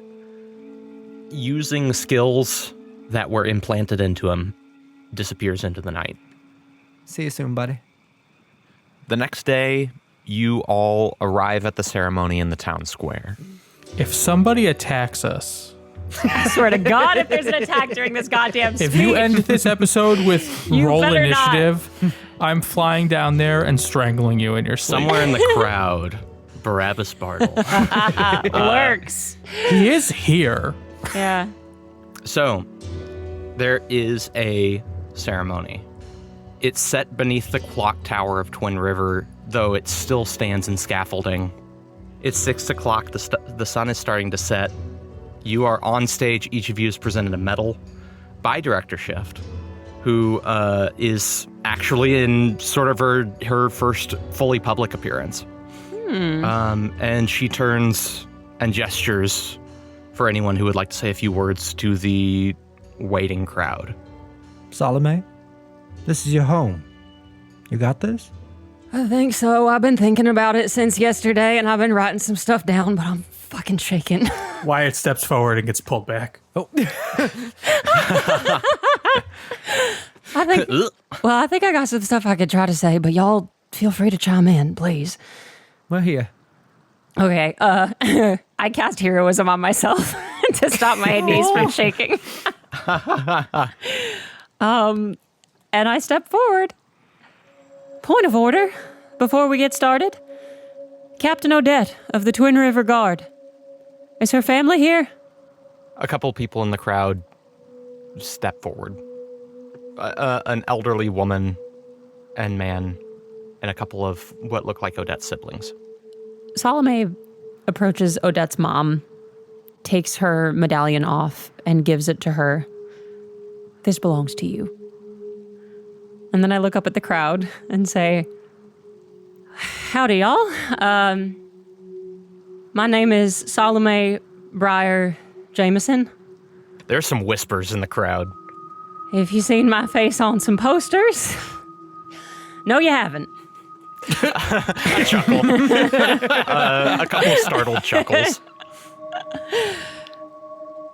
S5: using skills that were implanted into him, disappears into the night.
S3: See you soon, buddy.
S1: The next day, you all arrive at the ceremony in the town square.
S4: If somebody attacks us,
S2: I swear to God, if there's an attack during this goddamn speech.
S4: if you end this episode with
S2: You
S4: roll
S2: better not.
S4: initiative, I'm flying down there and strangling you in your sleep.
S5: Somewhere in the crowd, Barabbas Bartle.
S2: It works.
S4: He is here.
S2: Yeah.
S5: So, there is a ceremony. It's set beneath the clock tower of Twin River, though it still stands in scaffolding. It's 6 o'clock. The sun is starting to set. You are on stage. Each of you is presented a medal by Director Shift, who is actually in sort of her first fully public appearance. And she turns and gestures for anyone who would like to say a few words to the waiting crowd.
S6: Salome, this is your home. You got this?
S2: I think so. I've been thinking about it since yesterday, and I've been writing some stuff down, but I'm fucking shaking.
S4: Wyatt steps forward and gets pulled back.
S2: I think I got some stuff I could try to say, but y'all feel free to chime in, please.
S3: We're here.
S2: Okay, I cast heroism on myself to stop my knees from shaking. And I step forward. Point of order, before we get started. Captain Odette of the Twin River Guard. Is her family here?
S5: A couple people in the crowd step forward. An elderly woman and man, and a couple of what look like Odette's siblings.
S2: Salome approaches Odette's mom, takes her medallion off, and gives it to her. This belongs to you. And then I look up at the crowd and say, howdy, y'all. My name is Salome Breyer Jameson.
S5: There's some whispers in the crowd.
S2: Have you seen my face on some posters? No, you haven't.
S5: A chuckle. A couple of startled chuckles.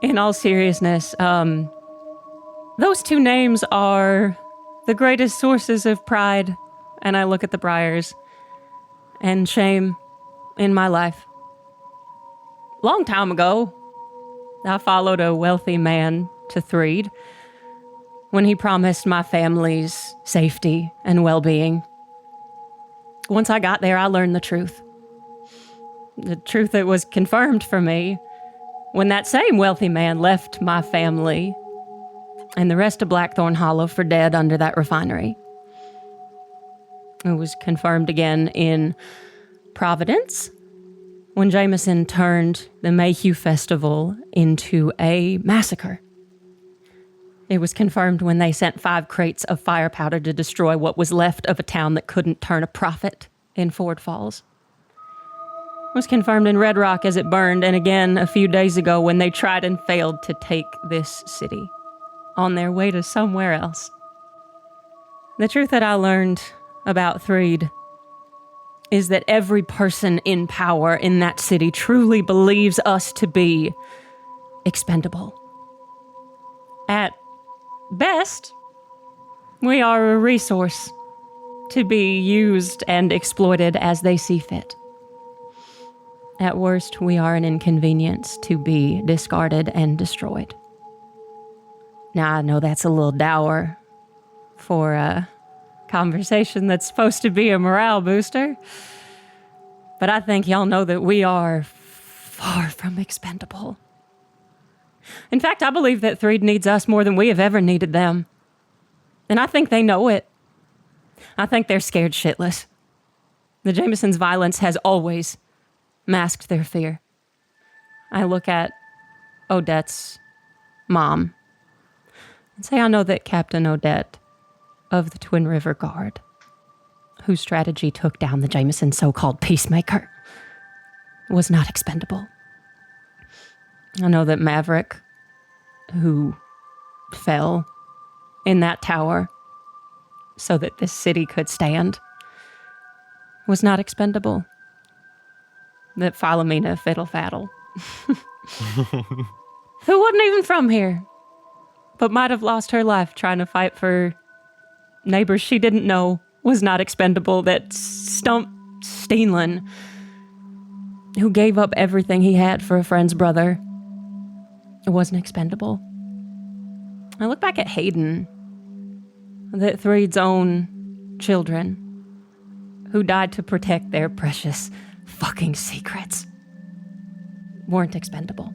S2: In all seriousness, those two names are the greatest sources of pride, and I look at the Briars, and shame in my life. Long time ago, I followed a wealthy man to Threed when he promised my family's safety and well-being. Once I got there, I learned the truth. The truth that was confirmed for me when that same wealthy man left my family and the rest of Blackthorn Hollow for dead under that refinery. It was confirmed again in Providence when Jameson turned the Mayhew Festival into a massacre. It was confirmed when they sent 5 crates of fire powder to destroy what was left of a town that couldn't turn a profit in Ford Falls. It was confirmed in Red Rock as it burned, and again a few days ago when they tried and failed to take this city on their way to somewhere else. The truth that I learned about Threed is that every person in power in that city truly believes us to be expendable. At best, we are a resource to be used and exploited as they see fit. At worst, we are an inconvenience to be discarded and destroyed. Now, I know that's a little dour for a conversation that's supposed to be a morale booster, but I think y'all know that we are far from expendable. In fact, I believe that Threed needs us more than we have ever needed them. And I think they know it. I think they're scared shitless. The Jamesons' violence has always masked their fear. I look at Odette's mom and say I know that Captain Odette of the Twin River Guard, whose strategy took down the Jameson so-called peacemaker, was not expendable. I know that Maverick, who fell in that tower so that this city could stand, was not expendable. That Philomena Fiddle Faddle, who wasn't even from here, but might have lost her life trying to fight for neighbors she didn't know, was not expendable. That Stump Steenlin, who gave up everything he had for a friend's brother, it wasn't expendable. I look back at Hayden, that Threed's own children, who died to protect their precious fucking secrets, weren't expendable.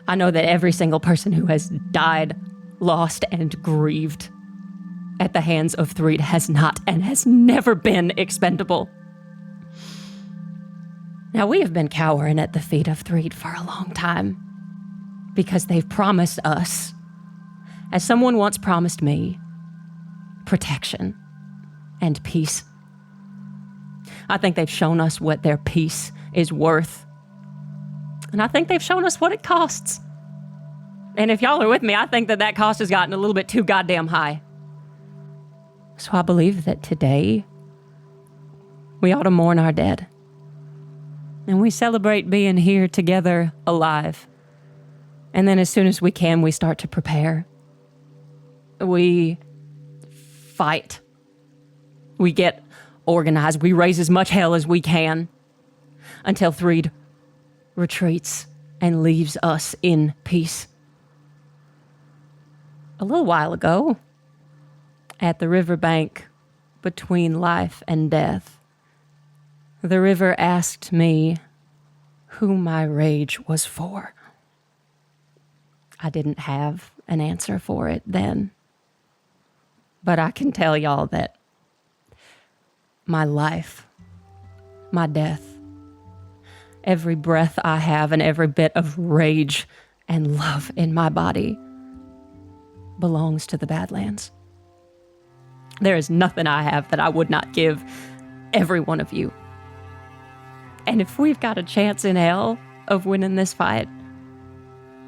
S2: I know that every single person who has died, lost, and grieved at the hands of Threed has not and has never been expendable. Now, we have been cowering at the feet of Threed for a long time because they've promised us, as someone once promised me, protection and peace. I think they've shown us what their peace is worth. And I think they've shown us what it costs. And if y'all are with me, I think that cost has gotten a little bit too goddamn high. So I believe that today, we ought to mourn our dead. And we celebrate being here together, alive. And then as soon as we can, we start to prepare. We fight. We get organized. We raise as much hell as we can until Threed retreats and leaves us in peace. A little while ago, at the riverbank between life and death, the river asked me who my rage was for. I didn't have an answer for it then, but I can tell y'all that my life, my death, every breath I have and every bit of rage and love in my body belongs to the Badlands. There is nothing I have that I would not give every one of you. And if we've got a chance in hell of winning this fight,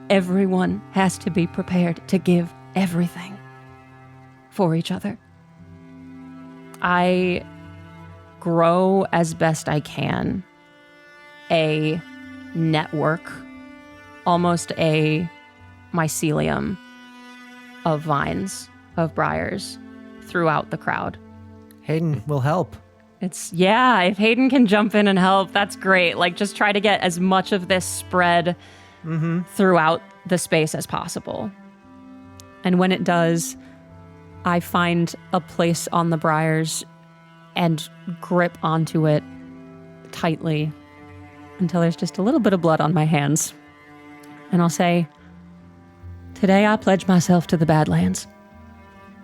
S2: everyone has to be prepared to give everything for each other. I grow as best I can a network, almost a mycelium of vines, of briars throughout the crowd.
S6: Hayden will help.
S2: If Hayden can jump in and help, that's great. Like, just try to get as much of this spread throughout the space as possible. And when it does, I find a place on the briars and grip onto it tightly until there's just a little bit of blood on my hands and I'll say, today I pledge myself to the Badlands,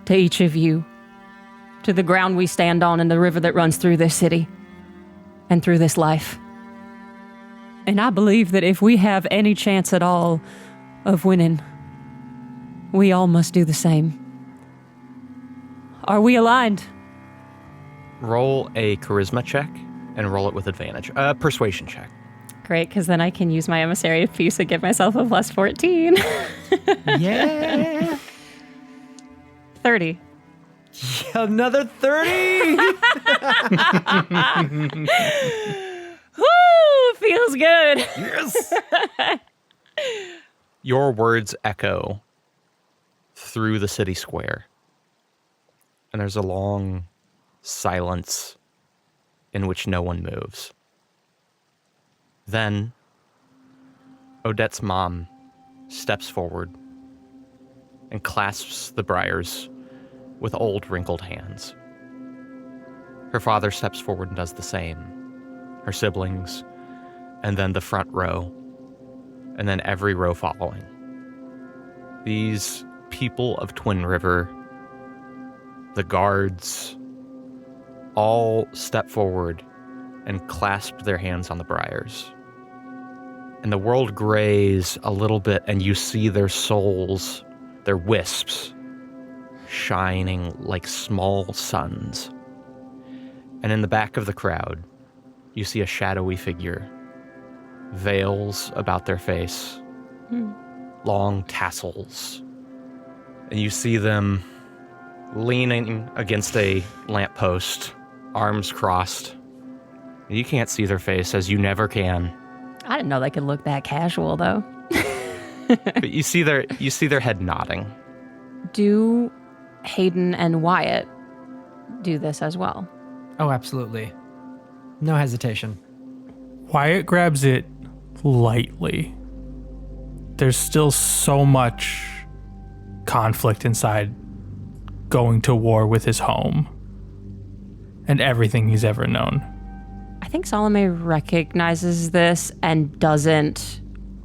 S2: to each of you, to the ground we stand on and the river that runs through this city and through this life. And I believe that if we have any chance at all of winning, we all must do the same. Are we aligned?
S5: Roll a charisma check and roll it with advantage. Persuasion check.
S2: Great, because then I can use my emissary of peace and give myself a plus 14.
S3: Yeah.
S2: 30.
S3: Another 30.
S2: Woo! Feels good.
S5: Yes. Your words echo through the city square. And there's a long silence in which no one moves. Then Odette's mom steps forward and clasps the briars with old wrinkled hands. Her father steps forward and does the same. Her siblings, and then the front row, and then every row following. These people of Twin River, the guards, all step forward and clasp their hands on the briars. And the world grays a little bit, and you see their souls, their wisps, shining like small suns. And in the back of the crowd, you see a shadowy figure, veils about their face, long tassels. And you see them leaning against a lamppost, arms crossed. You can't see their face, as you never can.
S2: I didn't know they could look that casual, though.
S5: But you see their head nodding.
S2: Do Hayden and Wyatt do this as well?
S3: Oh, absolutely. No hesitation.
S4: Wyatt grabs it lightly. There's still so much conflict inside going to war with his home and everything he's ever known.
S2: I think Salome recognizes this and doesn't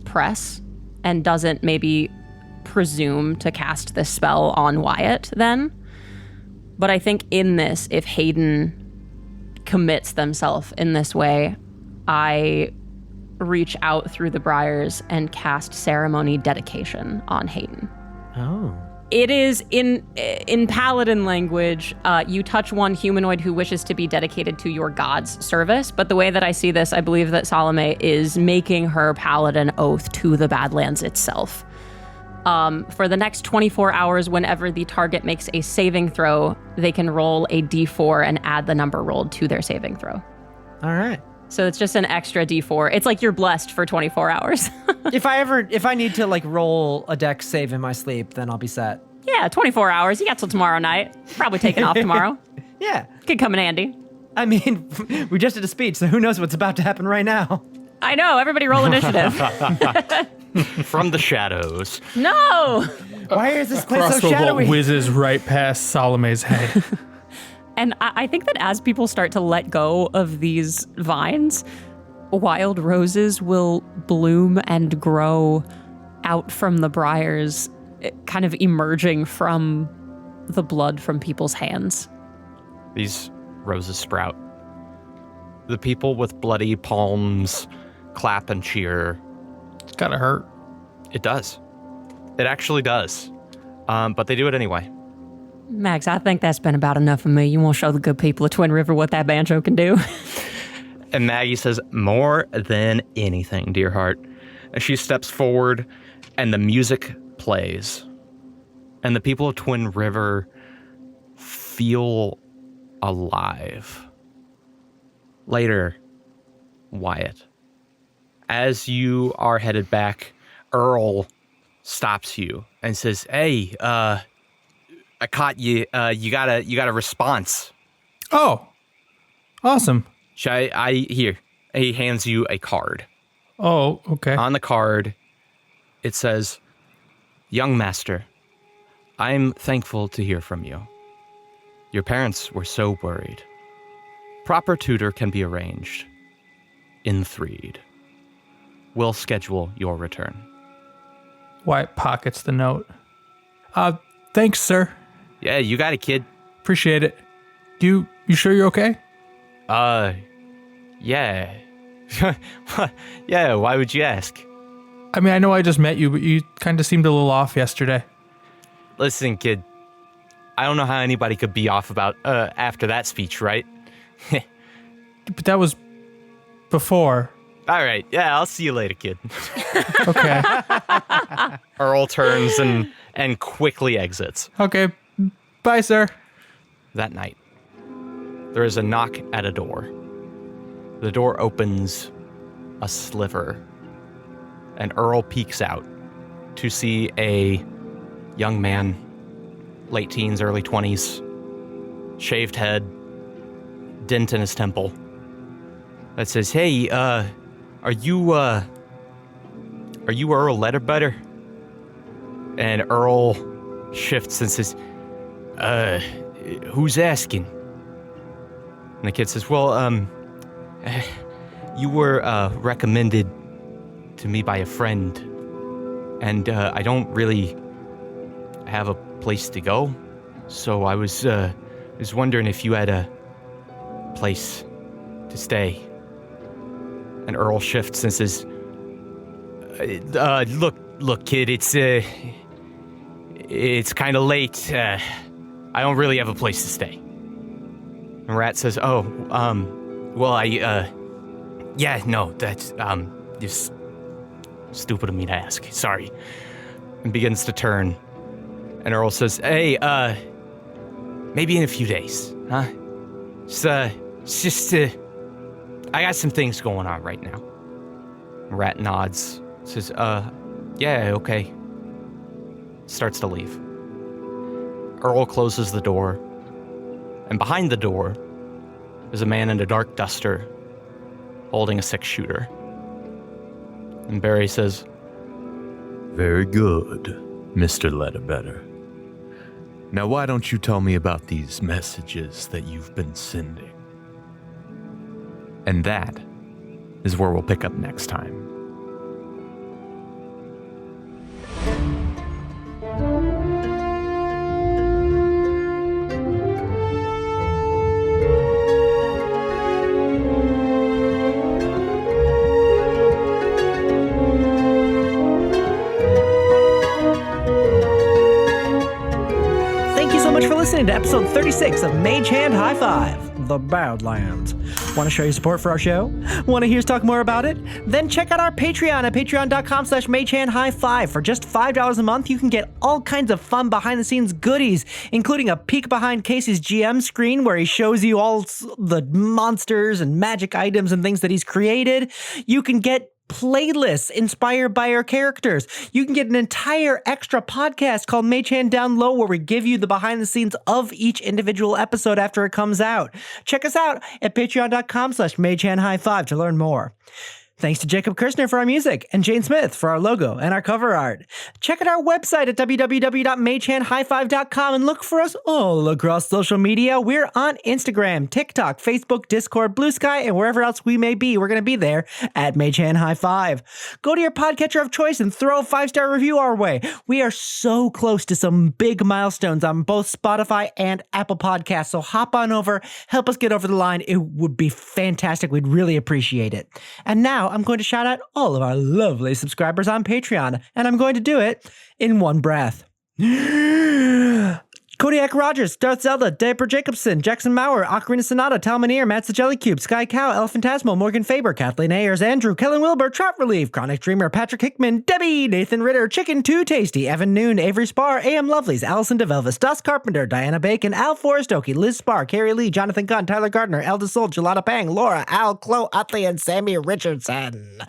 S2: press and doesn't maybe presume to cast this spell on Wyatt then. But I think in this, if Hayden commits themselves in this way, I reach out through the briars and cast ceremony dedication on Hayden.
S3: Oh.
S2: It is in Paladin language, you touch one humanoid who wishes to be dedicated to your god's service. But the way that I see this, I believe that Salome is making her Paladin oath to the Badlands itself. For the next 24 hours, whenever the target makes a saving throw, they can roll a d4 and add the number rolled to their saving throw.
S3: All right.
S2: So it's just an extra d4. It's like you're blessed for 24 hours.
S3: If I need to like roll a dex save in my sleep, then I'll be set.
S2: Yeah, 24 hours. You got till tomorrow night. Probably taking off tomorrow.
S3: Yeah.
S2: Could come in handy.
S3: I mean, we just did a speech, so who knows what's about to happen right now.
S2: I know. Everybody roll initiative.
S5: From the shadows.
S2: No!
S3: Why is this place so
S4: Crossbow bolt
S3: shadowy?
S4: whizzes right past Salome's head.
S2: And I think that as people start to let go of these vines, wild roses will bloom and grow out from the briars, kind of emerging from the blood from people's hands.
S5: These roses sprout. The people with bloody palms clap and cheer.
S4: It's gotta hurt.
S5: It does. It actually does. But they do it anyway.
S2: Max, I think that's been about enough of me. You want to show the good people of Twin River what that banjo can do?
S5: And Maggie says, more than anything, dear heart. And she steps forward and the music plays. And the people of Twin River feel alive. Later, Wyatt. As you are headed back, Earl stops you and says, hey, I caught you. You got a response.
S4: Oh, awesome.
S5: Here. He hands you a card.
S4: Oh, okay.
S5: On the card, it says, young master, I'm thankful to hear from you. Your parents were so worried. Proper tutor can be arranged. In Threed. We'll schedule your return.
S4: Wyatt pockets the note. Thanks, sir.
S5: Yeah, you got it, kid.
S4: Appreciate it. You sure you're okay?
S5: Yeah. Yeah, why would you ask?
S4: I mean, I know I just met you, but you kind of seemed a little off yesterday.
S5: Listen, kid. I don't know how anybody could be off about, after that speech, right?
S4: But that was before.
S5: All right, yeah, I'll see you later, kid.
S4: Okay.
S1: Earl turns and quickly exits.
S4: Okay. Bye, sir.
S1: That night, there is a knock at a door. The door opens a sliver, and Earl peeks out to see a young man, late teens, early 20s, shaved head, dent in his temple, that says, "Hey, are you Earl Letterbutter?" And Earl shifts and says, "Who's asking?" And the kid says, "Well, you were recommended to me by a friend, and I don't really have a place to go, so I was wondering if you had a place to stay." And Earl shifts and says, "Look, kid, it's kind of late. I don't really have a place to stay." And Rat says, well, yeah, no, that's, just stupid of me to ask. Sorry." And begins to turn. And Earl says, "Hey, maybe in a few days, huh? Just, I got some things going on right now." Rat nods, says, yeah, okay." Starts to leave. Earl closes the door, and behind the door is a man in a dark duster holding a 6-shooter. And Barry says,
S7: "Very good, Mr. Letterbetter. Now why don't you tell me about these messages that you've been sending?"
S1: and that is where we'll pick up next time.
S3: Thank you so much for listening to episode 36 of Mage Hand High Five, The Badlands. Want to show your support for our show? Want to hear us talk more about it? Then check out our Patreon at patreon.com/magehandhigh5. For just $5 a month, you can get all kinds of fun behind-the-scenes goodies, including a peek behind Casey's GM screen where he shows you all the monsters and magic items and things that he's created. You can get playlists inspired by our characters. You can get an entire extra podcast called Mage Hand Down Low, where we give you the behind the scenes of each individual episode after it comes out. Check us out at patreon.com/magehandhigh5 to learn more. Thanks to Jacob Kirshner for our music and Jane Smith for our logo and our cover art. Check out our website at www.magehandhigh5.com and look for us all across social media. We're on Instagram, TikTok, Facebook, Discord, Blue Sky, and wherever else we may be. We're going to be there at MageHand5. Go to your podcatcher of choice and throw a 5-star review our way. We are so close to some big milestones on both Spotify and Apple Podcasts, so hop on over, help us get over the line. It would be fantastic. We'd really appreciate it. And now I'm going to shout out all of our lovely subscribers on Patreon, and I'm going to do it in one breath. Kodiak Rogers, Darth Zelda, Diaper Jacobson, Jackson Maurer, Ocarina Sonata, Talmaneer, Matt's the Jelly Cube, Sky Cow, Elephantasmal, Morgan Faber, Kathleen Ayers, Andrew, Kellen Wilbur, Trout Relief, Chronic Dreamer, Patrick Hickman, Debbie, Nathan Ritter, Chicken Too Tasty, Evan Noon, Avery Spar, AM Lovelies, Allison DeVelvis, Dust Carpenter, Diana Bacon, Al Forrest Oakey, Liz Spar, Carrie Lee, Jonathan Gunn, Tyler Gardner, Elda Soul, Gelada Pang, Laura, Al, Chloe Utley, and Sammy Richardson.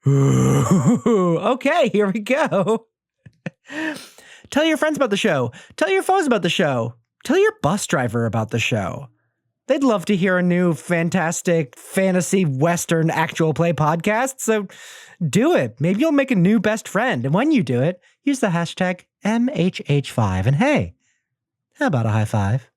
S3: Okay, here we go. Tell your friends about the show. Tell your foes about the show. Tell your bus driver about the show. They'd love to hear a new fantastic fantasy western actual play podcast, so do it. Maybe you'll make a new best friend. And when you do it, use the hashtag MHH5. And hey, how about a high five?